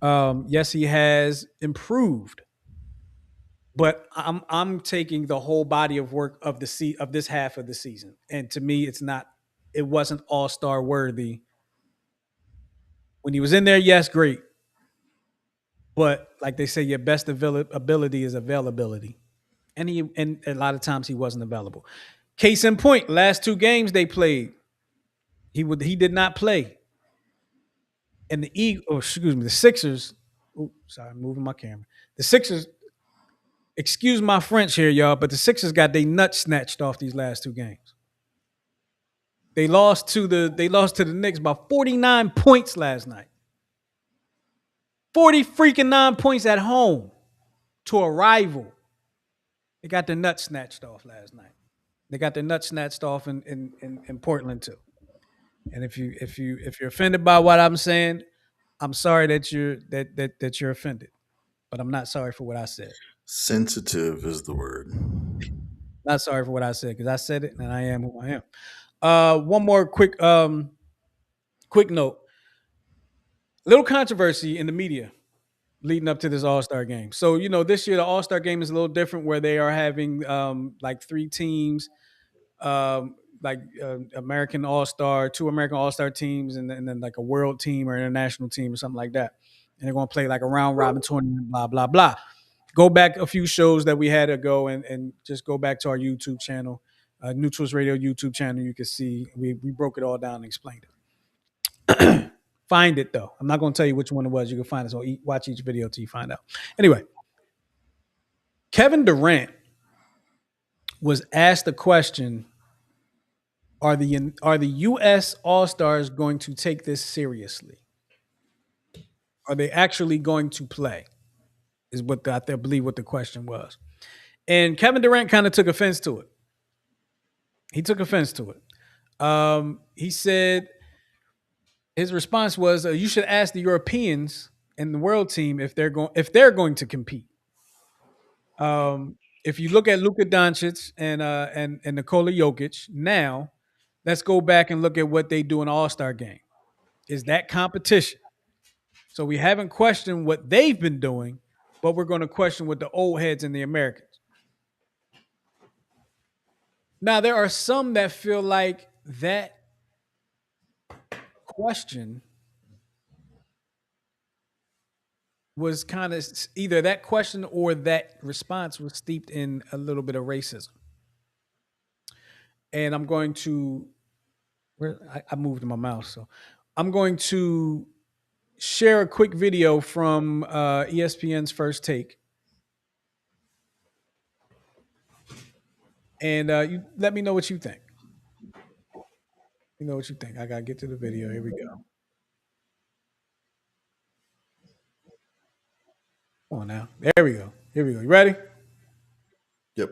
[SPEAKER 1] Yes, he has improved. But I'm taking the whole body of work of of this half of the season, and to me, it wasn't All Star worthy. When he was in there, yes, great. But like they say, your best ability is availability, and a lot of times he wasn't available. Case in point, last two games they played, he did not play. And the Sixers. Oh, sorry, I'm moving my camera. The Sixers. Excuse my French here, y'all, but the Sixers got their nuts snatched off these last two games. They lost to the Knicks by 49 points last night. 40 freaking 9 points at home to a rival. They got their nuts snatched off last night. They got their nuts snatched off in Portland too. And if you're offended by what I'm saying, I'm sorry that you're offended. But I'm not sorry for what I said.
[SPEAKER 2] Sensitive is the word.
[SPEAKER 1] Not sorry for what I said because I said it and I am who I am. One more quick note. Little controversy in the media leading up to this All Star game. So this year the All Star game is a little different, where they are having like three teams, like American All Star, two American All Star teams, and then like a world team or international team or something like that. And they're going to play like a round robin tournament, blah blah blah. Go back a few shows that we had ago, and just go back to our YouTube channel, New Twist Radio YouTube channel. You can see we broke it all down and explained it. Find it though. I'm not going to tell you which one it was. You can find it. So watch each video till you find out. Anyway, Kevin Durant was asked a question: Are the U.S. All Stars going to take this seriously? Are they actually going to play? Is what I believe what the question was. And Kevin Durant kind of took offense to it. He took offense to it. He said his response was, "You should ask the Europeans and the world team if they're going to compete." If you look at Luka Doncic and Nikola Jokic now, let's go back and look at what they do in All-Star game. Is that competition? So we haven't questioned what they've been doing, but we're going to question what the old heads and the Americans. Now, there are some that feel like that question was kind of either that question or that response was steeped in a little bit of racism. And I'm going to, I moved my mouse, so I'm going to share a quick video from ESPN's First Take. And you let me know what you think. You know what you think. I got to get to the video. Here we go. Come on now. There we go. Here we go. You ready?
[SPEAKER 2] Yep.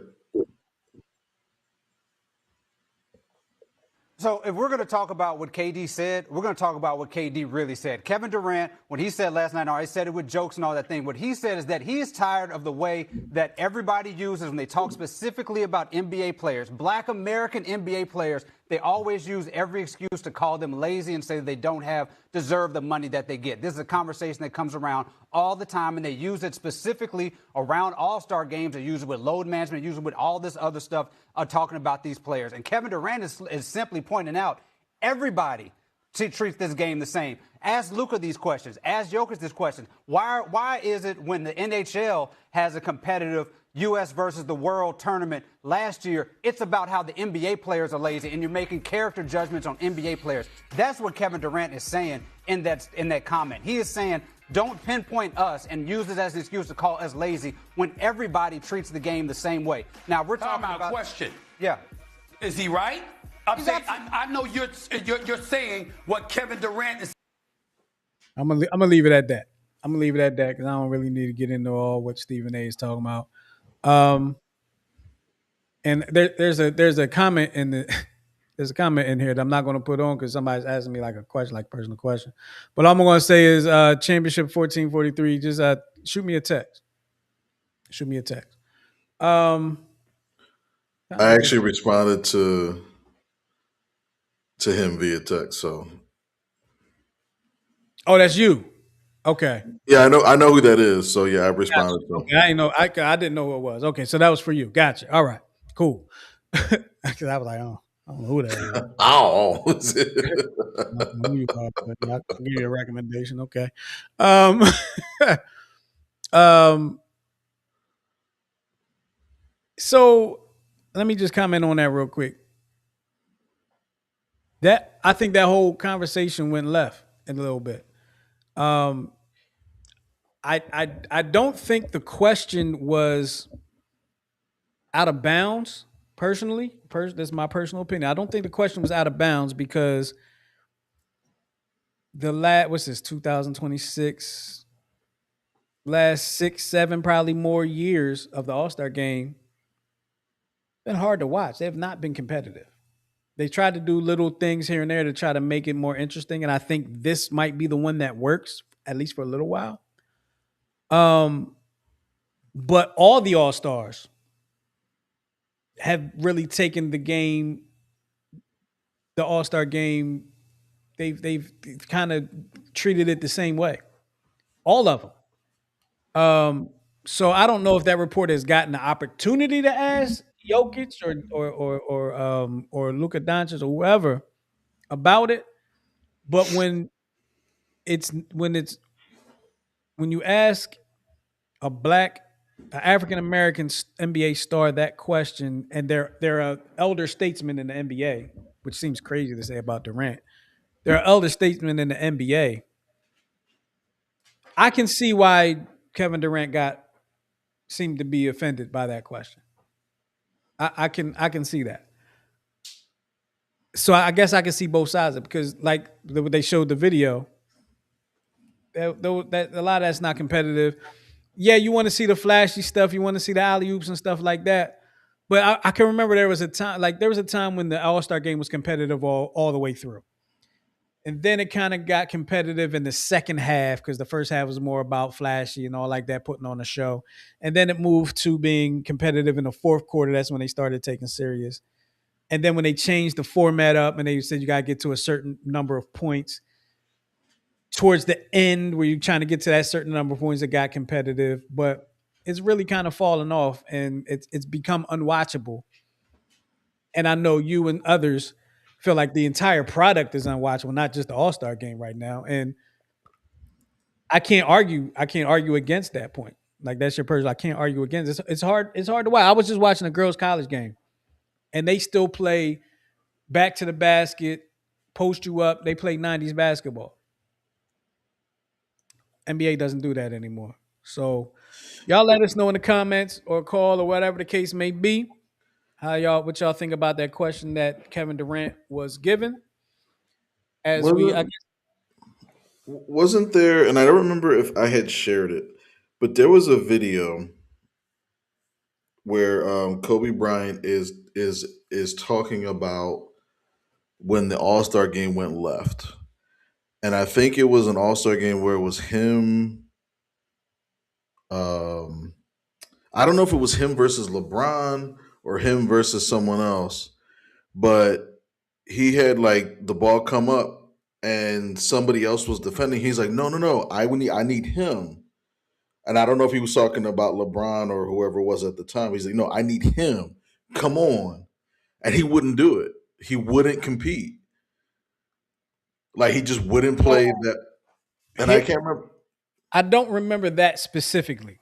[SPEAKER 5] So if we're going to talk about what KD said, we're going to talk about what KD really said. Kevin Durant, when he said last night, I said it with jokes and all that thing. What he said is that he is tired of the way that everybody uses when they talk specifically about NBA players, Black American NBA players. They always use every excuse to call them lazy and say they don't deserve the money that they get. This is a conversation that comes around all the time, and they use it specifically around All-Star games. They use it with load management, they use it with all this other stuff, talking about these players. And Kevin Durant is simply pointing out everybody treats this game the same. Ask Luka these questions. Ask Jokic this question. Why is it when the NHL has a competitive U.S. versus the world tournament last year, it's about how the NBA players are lazy and you're making character judgments on NBA players? That's what Kevin Durant is saying in that comment. He is saying, don't pinpoint us and use it as an excuse to call us lazy when everybody treats the game the same way. Now, we're talking about...
[SPEAKER 6] Question.
[SPEAKER 5] Yeah.
[SPEAKER 6] Is he right? I know you're saying what Kevin Durant is.
[SPEAKER 1] I'm gonna leave it at that. I'm gonna leave it at that because I don't really need to get into all what Stephen A. is talking about. And there's a comment in there's a comment in here that I'm not going to put on because somebody's asking me like a question, like personal question. But all I'm going to say is Championship 1443. Just shoot me a text. Shoot me a text.
[SPEAKER 2] I actually responded to him via text. So.
[SPEAKER 1] Oh, that's you. Okay.
[SPEAKER 2] Yeah, I know who that is. So yeah, I responded to him.
[SPEAKER 1] Okay, I didn't know. I didn't know who it was. Okay, so that was for you. Gotcha. All right. Cool. Because I was like, oh, I don't know who that is.
[SPEAKER 2] Oh.
[SPEAKER 1] I'll give you a recommendation. Okay. So let me just comment on that real quick. I think that whole conversation went left in a little bit. I don't think the question was out of bounds. Personally, that's my personal opinion. I don't think the question was out of bounds because what's this, 2026, last 6, 7, probably more years of the All-Star game been hard to watch. They have not been competitive. They tried to do little things here and there to try to make it more interesting, and I think this might be the one that works, at least for a little while. But all the All-Stars have really taken the game, the All-Star game, they've kind of treated it the same way. All of them. So I don't know if that reporter has gotten the opportunity to ask Jokic or Luka Doncic or whoever about it. But when you ask an African American NBA star that question, and they're an elder statesman in the NBA, which seems crazy to say about Durant. They're an elder statesman in the NBA. I can see why Kevin Durant seemed to be offended by that question. I can see that. So I guess I can see both sides of it because, like they showed the video, that a lot of that's not competitive. yeah, you want to see the flashy stuff, you want to see the alley oops and stuff like that. But I can remember there was a time when the All-Star game was competitive all the way through. And then it kind of got competitive in the second half because the first half was more about flashy and all like that, putting on a show. And then it moved to being competitive in the fourth quarter. That's when they started taking serious. And then when they changed the format up and they said you got to get to a certain number of points towards the end where you're trying to get to that certain number of points, it got competitive. But it's really kind of fallen off and it's become unwatchable. And I know you and others feel like the entire product is unwatchable, not just the All-Star game right now. And I can't argue against that point. Like that's your person. I can't argue against it. It's hard to watch. I was just watching a girls' college game and they still play back to the basket, post you up. They play 90s basketball. NBA doesn't do that anymore. So y'all let us know in the comments or call or whatever the case may be. What y'all think about that question that Kevin Durant was given?
[SPEAKER 2] Wasn't there, and I don't remember if I had shared it, but there was a video where Kobe Bryant is talking about when the All-Star game went left. And I think it was an All-Star game where it was him. I don't know if it was him versus LeBron or him versus someone else, but he had like the ball come up and somebody else was defending. He's like, no, I need him. And I don't know if he was talking about LeBron or whoever it was at the time. He's like, no, I need him. Come on. And he wouldn't do it. He wouldn't compete. Like he just wouldn't play that. And I can't remember.
[SPEAKER 1] I don't remember that specifically.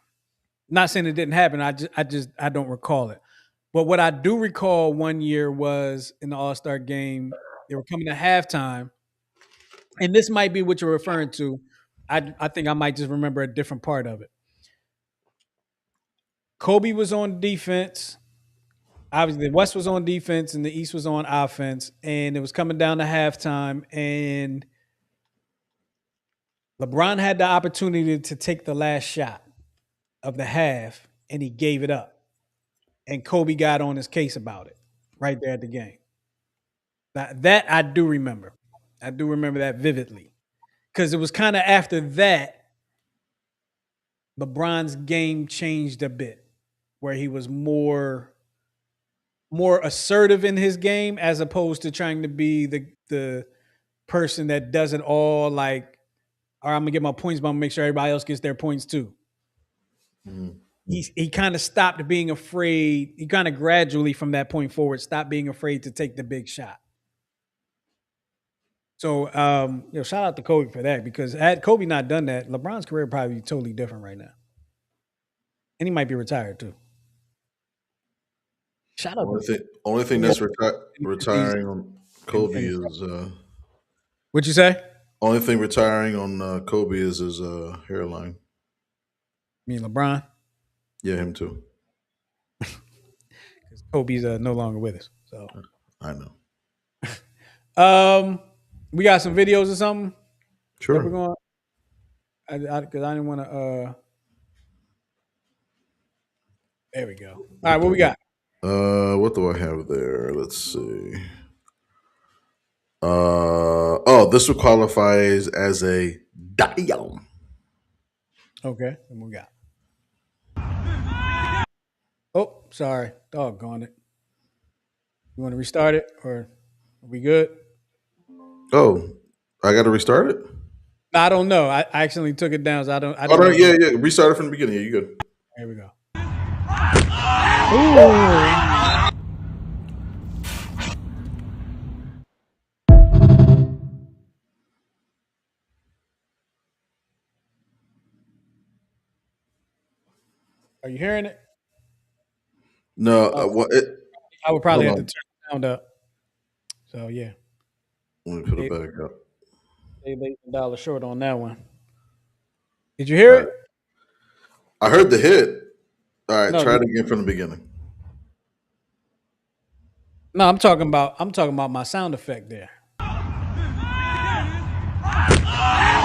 [SPEAKER 1] Not saying it didn't happen. I don't recall it. But what I do recall one year was in the All-Star game, they were coming to halftime. And this might be what you're referring to. I think I might just remember a different part of it. Kobe was on defense. Obviously, the West was on defense and the East was on offense. And it was coming down to halftime. And LeBron had the opportunity to take the last shot of the half, and he gave it up. And Kobe got on his case about it right there at the game. Now, that I do remember. I do remember that vividly. Because it was kind of after that, LeBron's game changed a bit, where he was more assertive in his game as opposed to trying to be the person that does it all like, all right, I'm going to get my points, but I'm going to make sure everybody else gets their points too. Mm. He kind of stopped being afraid. He kind of gradually from that point forward stopped being afraid to take the big shot. So, shout out to Kobe for that, because had Kobe not done that, LeBron's career would probably be totally different right now. And he might be retired too. Shout out.
[SPEAKER 2] Only thing that's retiring on Kobe is
[SPEAKER 1] what'd you say?
[SPEAKER 2] Only thing retiring on Kobe is his hairline.
[SPEAKER 1] You mean LeBron?
[SPEAKER 2] Yeah, him too.
[SPEAKER 1] Because Kobe's no longer with us. So
[SPEAKER 2] I
[SPEAKER 1] know. We got some videos or something.
[SPEAKER 2] Sure.
[SPEAKER 1] We're going. Because I didn't want to. There we go. All right, what we got?
[SPEAKER 2] What do I have there? Let's see. This would qualify as a dial.
[SPEAKER 1] Okay, and we got. Oh, sorry. Doggone it. You want to restart it, or are we good?
[SPEAKER 2] Oh, I got to restart it?
[SPEAKER 1] No, I don't know. I accidentally took it down, so I don't.
[SPEAKER 2] Yeah. Restart it from the beginning. Yeah, you good.
[SPEAKER 1] Here we go.
[SPEAKER 2] Ooh.
[SPEAKER 1] Are you hearing it?
[SPEAKER 2] No.
[SPEAKER 1] I would probably have to turn the sound up. So, yeah.
[SPEAKER 2] Let me put it back up.
[SPEAKER 1] They laid $1 short on that one. Did you hear it?
[SPEAKER 2] I heard the hit. All right, try it again from the beginning.
[SPEAKER 1] No, I'm talking about my sound effect there.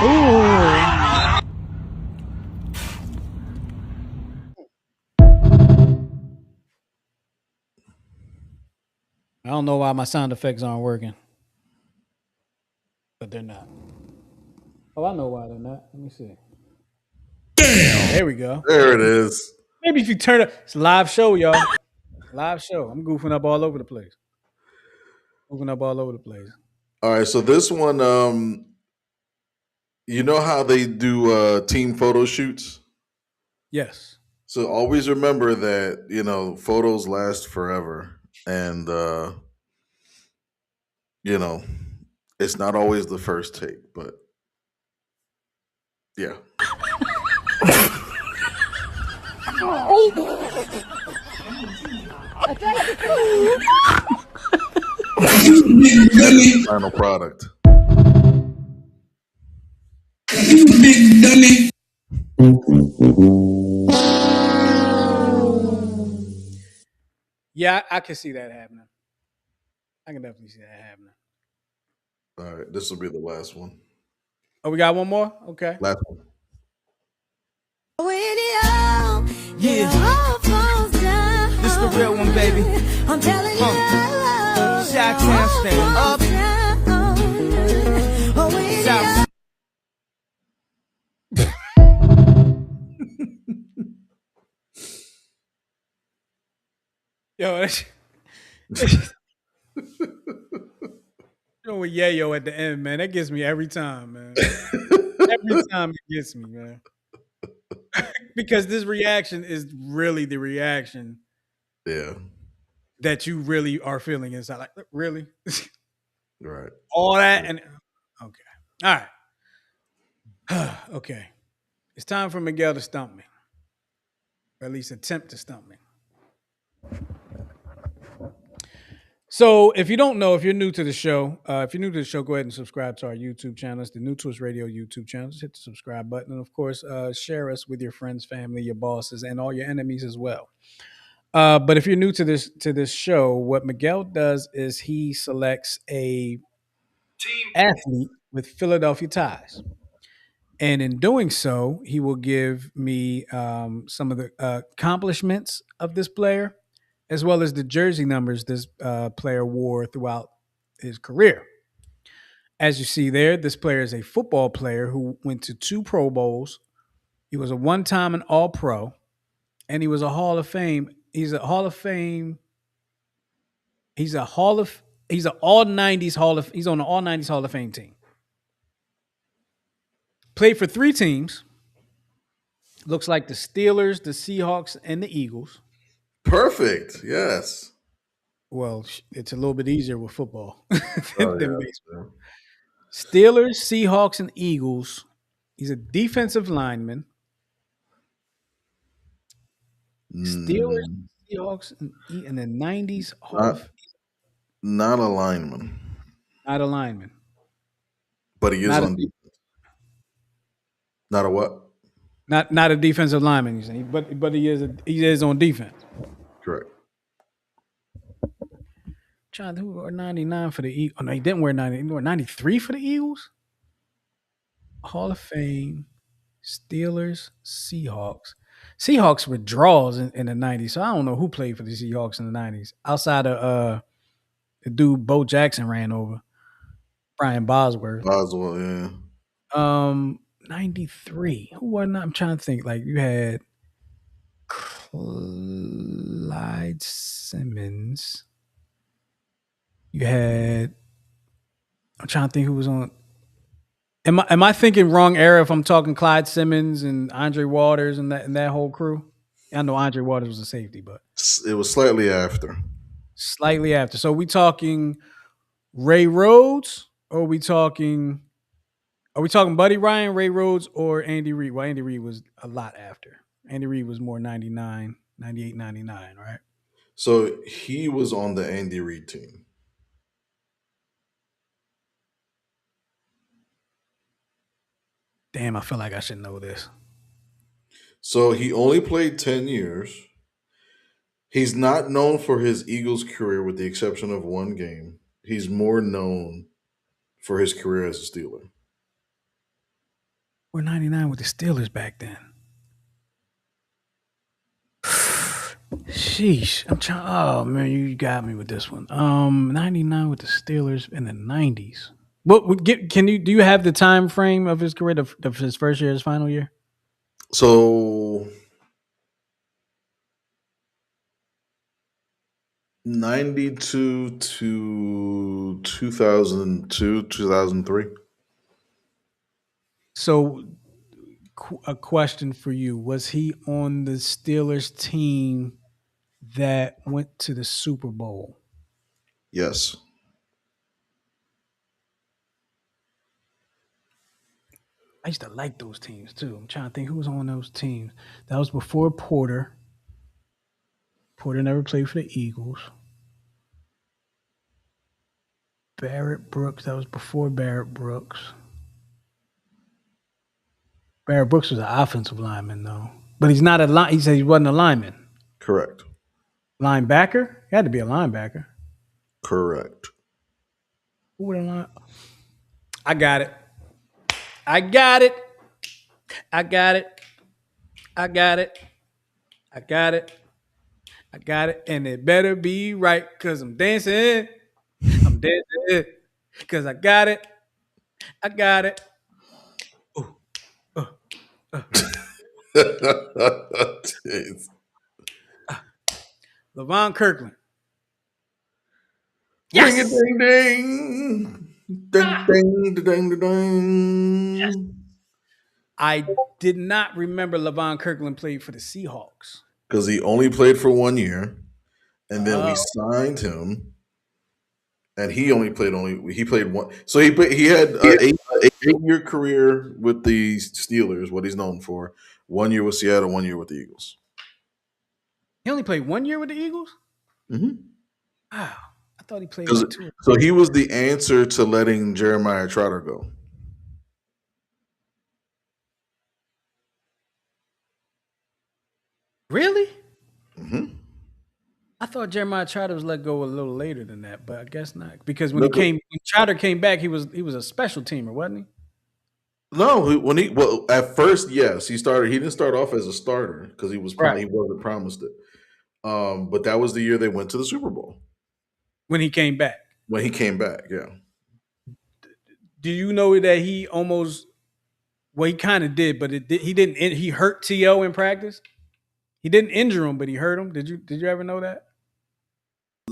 [SPEAKER 1] Ooh. I don't know why my sound effects aren't working, but they're not. Oh, I know why they're not. Let me see. There we go.
[SPEAKER 2] There it is.
[SPEAKER 1] Maybe if you turn it, it's a live show, y'all. Live show. I'm goofing up all over the place. Moving up all over the place.
[SPEAKER 2] All right, so this one, you know how they do team photo shoots?
[SPEAKER 1] Yes.
[SPEAKER 2] So always remember that, photos last forever. And, it's not always the first take, but yeah. Final product.
[SPEAKER 1] Yeah, I can see that happening. I can definitely see that happening.
[SPEAKER 2] All right, this will be the last one.
[SPEAKER 1] Oh, we got one more? Okay.
[SPEAKER 2] Last one.
[SPEAKER 4] Yeah. This the real one, baby.
[SPEAKER 7] I'm telling you,
[SPEAKER 4] Chi-Town stand up. South.
[SPEAKER 1] Yo, with Yayo at the end, man. That gets me every time, man. Every time it gets me, man. Because this reaction is really the reaction
[SPEAKER 2] Yeah.
[SPEAKER 1] that you really are feeling inside. Like, really?
[SPEAKER 2] Right.
[SPEAKER 1] All that and okay. All right. Okay. It's time for Miguel to stump me. Or at least attempt to stump me. So if you don't know, if you're new to the show, go ahead and subscribe to our YouTube channel. It's the New Twist Radio YouTube channel. Just hit the subscribe button. And of course, share us with your friends, family, your bosses, and all your enemies as well. But if you're new to this show, what Miguel does is he selects a athlete with Philadelphia ties. And in doing so, he will give me some of the accomplishments of this player, as well as the jersey numbers this player wore throughout his career. As you see there, this player is a football player who went to 2 Pro Bowls. He was a one-time and All-Pro, and he was a Hall of Fame. He's an all 90s Hall of he's on the all 90s Hall of Fame team. Played for 3 teams. Looks like the Steelers, the Seahawks, and the Eagles.
[SPEAKER 2] Perfect. Yes.
[SPEAKER 1] Well, it's a little bit easier with football
[SPEAKER 2] Oh,
[SPEAKER 1] than
[SPEAKER 2] yeah.
[SPEAKER 1] baseball. Steelers, Seahawks, and Eagles. He's a defensive lineman. Steelers, Seahawks, and the 90s Hall of
[SPEAKER 2] Not a lineman,
[SPEAKER 1] not a lineman.
[SPEAKER 2] but he is
[SPEAKER 1] Not
[SPEAKER 2] on
[SPEAKER 1] a-
[SPEAKER 2] defense. Not a what?
[SPEAKER 1] Not a defensive lineman, you saying, but he is on defense.
[SPEAKER 2] Correct.
[SPEAKER 1] Trying to who wore 99 for the Eagles. Oh no, he didn't wear 90. He wore 93 for the Eagles. Hall of Fame, Steelers, Seahawks. Seahawks were draws in the 90s, so I don't know who played for the Seahawks in the 90s outside of the dude Bo Jackson ran over, Brian Bosworth.
[SPEAKER 2] Boswell, yeah.
[SPEAKER 1] 93. Who wasn't? I'm trying to think. Like you had Clyde Simmons. You had. I'm trying to think who was on. Am I thinking wrong era if I'm talking Clyde Simmons and Andre Waters and that whole crew? I know Andre Waters was a safety, but
[SPEAKER 2] It was slightly after.
[SPEAKER 1] slightly after. So we talking Ray Rhodes, or are we talking Buddy Ryan, Ray Rhodes, or Andy Reid? Well, Andy Reid was a lot after. Andy Reid was more 99, 98, 99, right?
[SPEAKER 2] So he was on the Andy Reid team.
[SPEAKER 1] Damn, I feel like I should know this.
[SPEAKER 2] So he only played 10 years. He's not known for his Eagles career with the exception of one game. He's more known for his career as a Steeler.
[SPEAKER 1] We're 99 with the Steelers back then. Sheesh. I'm trying. Oh man, you got me with this one. 99 with the Steelers in the 90s. What would get? Can you do you have the time frame of his career, of his first year, his final year?
[SPEAKER 2] So 92 to 2002, 2003.
[SPEAKER 1] So, a question for you: was he on the Steelers team that went to the Super Bowl?
[SPEAKER 2] Yes.
[SPEAKER 1] I used to like those teams too. I'm trying to think who was on those teams. That was before Porter. Porter never played for the Eagles. Barrett Brooks. That was before Barrett Brooks. Barrett Brooks was an offensive lineman though, but he's not a line. He said he wasn't a lineman.
[SPEAKER 2] Correct.
[SPEAKER 1] Linebacker. He had to be a linebacker.
[SPEAKER 2] Correct.
[SPEAKER 1] Who would a line? I got it. I got it. I got it. I got it. I got it. I got it. And it better be right because I'm dancing. I'm dancing because I got it. I got it. Ooh,
[SPEAKER 2] Jeez.
[SPEAKER 1] LaVon Kirkland.
[SPEAKER 2] Ding a ding ding. Ding ding ding ding ding.
[SPEAKER 1] I did not remember LaVon Kirkland played for the Seahawks.
[SPEAKER 2] Because he only played for 1 year, and then we
[SPEAKER 1] Oh.
[SPEAKER 2] signed him, and he played one. So he had an 8-year career with the Steelers, what he's known for. 1 year with Seattle, 1 year with the Eagles.
[SPEAKER 1] He only played 1 year with the Eagles?
[SPEAKER 2] Mm-hmm.
[SPEAKER 1] Wow. I thought he played like 2.
[SPEAKER 2] So he was the answer to letting Jeremiah Trotter go.
[SPEAKER 1] Really?
[SPEAKER 2] Mm-hmm.
[SPEAKER 1] I thought Jeremiah Trotter was let go a little later than that, but I guess not. Because when Trotter came back, he was a special teamer, wasn't he?
[SPEAKER 2] No, at first, yes, he started. He didn't start off as a starter because he wasn't promised it. But that was the year they went to the Super Bowl
[SPEAKER 1] When he came back.
[SPEAKER 2] when he came back. Yeah,
[SPEAKER 1] Do you know that he almost? Well, he kind of did, but he didn't. He hurt To in practice. He didn't injure him, but he hurt him. Did you ever know that?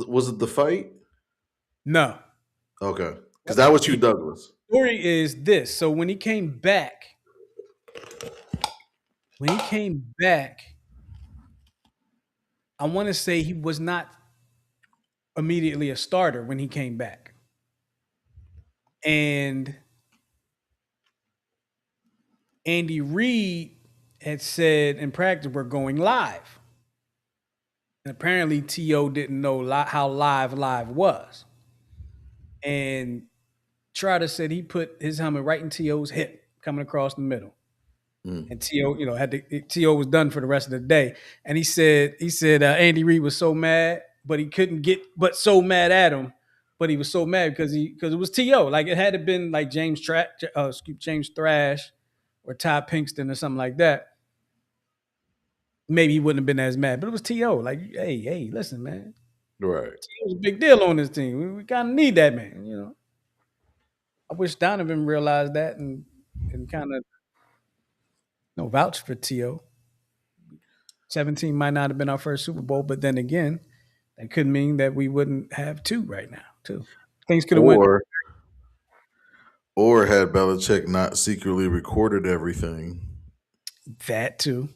[SPEAKER 2] was it the fight?
[SPEAKER 1] No.
[SPEAKER 2] Okay, because that was Hugh Douglas.
[SPEAKER 1] Story is this. So when he came back, I want to say he was not immediately a starter when he came back. And Andy Reid had said in practice, we're going live. And apparently T.O. didn't know how live was. And Trotter said he put his helmet right in T.O.'s hip coming across the middle. And T.O., T.O. was done for the rest of the day. And he said Andy Reid was so mad, but he couldn't so mad at him. But he was so mad because it was T.O. Like it had to been like James Thrash or Todd Pinkston or something like that. Maybe he wouldn't have been as mad, but it was T.O. Like, hey, listen, man.
[SPEAKER 2] Right.
[SPEAKER 1] T.O.'s a big deal on this team. We kind of need that man, I wish Donovan realized that and kind of vouch for T.O. 17 might not have been our first Super Bowl, but then again, that could mean that we wouldn't have 2 right now, too. Things could have went.
[SPEAKER 2] Or had Belichick not secretly recorded everything.
[SPEAKER 1] That, too.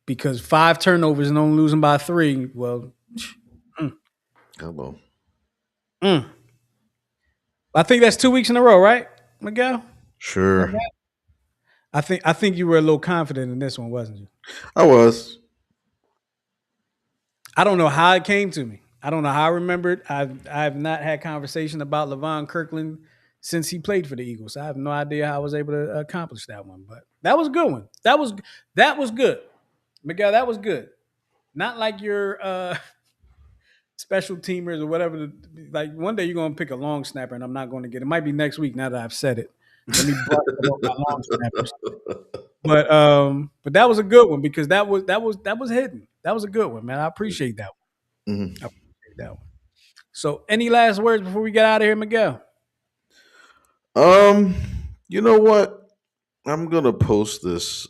[SPEAKER 1] Because 5 turnovers and only losing by 3, well.
[SPEAKER 2] Hello.
[SPEAKER 1] I think that's 2 weeks in a row, right, Miguel?
[SPEAKER 2] Sure.
[SPEAKER 1] I think you were a little confident in this one, wasn't you?
[SPEAKER 2] I was.
[SPEAKER 1] I don't know how it came to me. I don't know how I remembered. I've not had conversation about LaVon Kirkland since he played for the Eagles. I have no idea how I was able to accomplish that one, but that was a good one. That was good. Miguel, that was good. Not like your special teamers or whatever. Like one day you're going to pick a long snapper and I'm not going to get it. It might be next week now that I've said it. Let me brush up on my long snappers. But that was a good one because that was hidden. That was a good one, man. I appreciate that one.
[SPEAKER 2] Mhm.
[SPEAKER 1] I appreciate that one. So, any last words before we get out of here, Miguel?
[SPEAKER 2] You know what? I'm gonna post this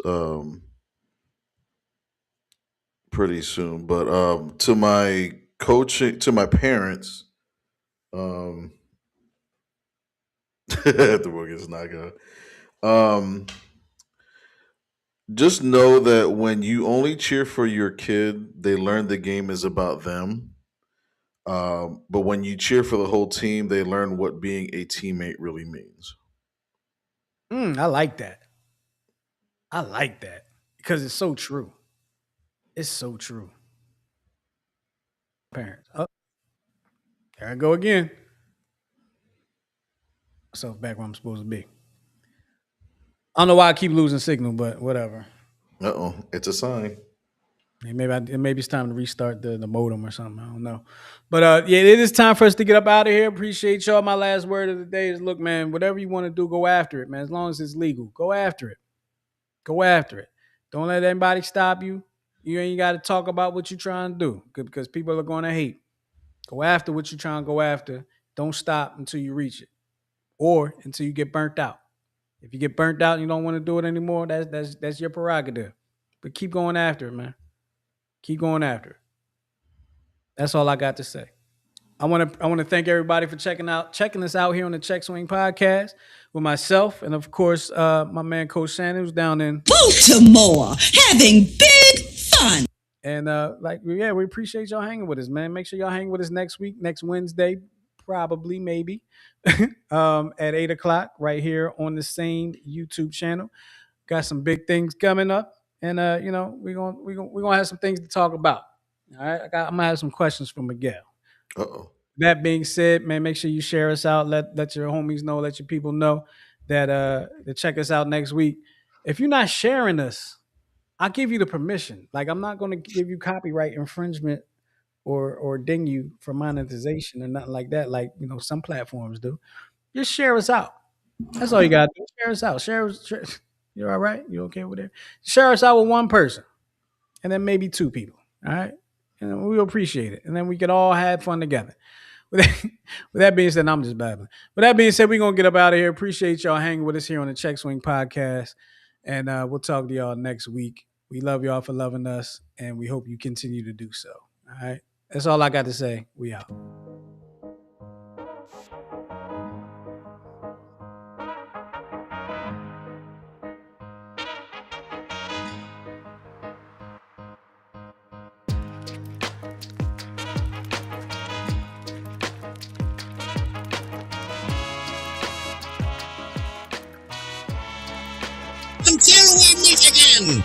[SPEAKER 2] pretty soon, but to my coaching, to my parents, um, the book is not good. Just know that when you only cheer for your kid, they learn the game is about them. But when you cheer for the whole team, they learn what being a teammate really means.
[SPEAKER 1] I like that. I like that because it's so true. It's so true. Parents. Oh, there I go again. So back where I'm supposed to be. I don't know why I keep losing signal, but whatever.
[SPEAKER 2] It's a sign.
[SPEAKER 1] Maybe it's time to restart the modem or something. I don't know. But yeah, it is time for us to get up out of here. Appreciate y'all. My last word of the day is look, man, whatever you want to do, go after it, man. As long as it's legal. Go after it. Go after it. Don't let anybody stop you. You ain't got to talk about what you're trying to do because people are going to hate. Go after what you're trying to go after. Don't stop until you reach it or until you get burnt out. If you get burnt out and you don't want to do it anymore, that's your prerogative. But keep going after it, man. Keep going after it. That's all I got to say. I want to thank everybody for checking us out here on the Check Swing Podcast with myself and of course my man Coach Shannon who's down in
[SPEAKER 7] Baltimore, having big fun.
[SPEAKER 1] And we appreciate y'all hanging with us, man. Make sure y'all hang with us next week, next Wednesday, probably, maybe, at 8:00 right here on the same YouTube channel. Got some big things coming up, and we're gonna have some things to talk about. All right, I'm gonna have some questions from Miguel. That being said, man, make sure you share us out. Let your homies know, let your people know that to check us out next week. If you're not sharing us, I'll give you the permission. Like, I'm not going to give you copyright infringement or ding you for monetization or nothing like that. Like, some platforms do. Just share us out. That's all you got to do. Share us out. Share. You're all right? You okay with it? Share us out with one person and then maybe two people. All right. And we'll appreciate it. And then we can all have fun together. With that being said, I'm just babbling. With that being said, we're going to get up out of here. Appreciate y'all hanging with us here on the Check Swing Podcast. And we'll talk to y'all next week. We love y'all for loving us, and we hope you continue to do so. All right? That's all I got to say. We out.
[SPEAKER 7] From Michigan.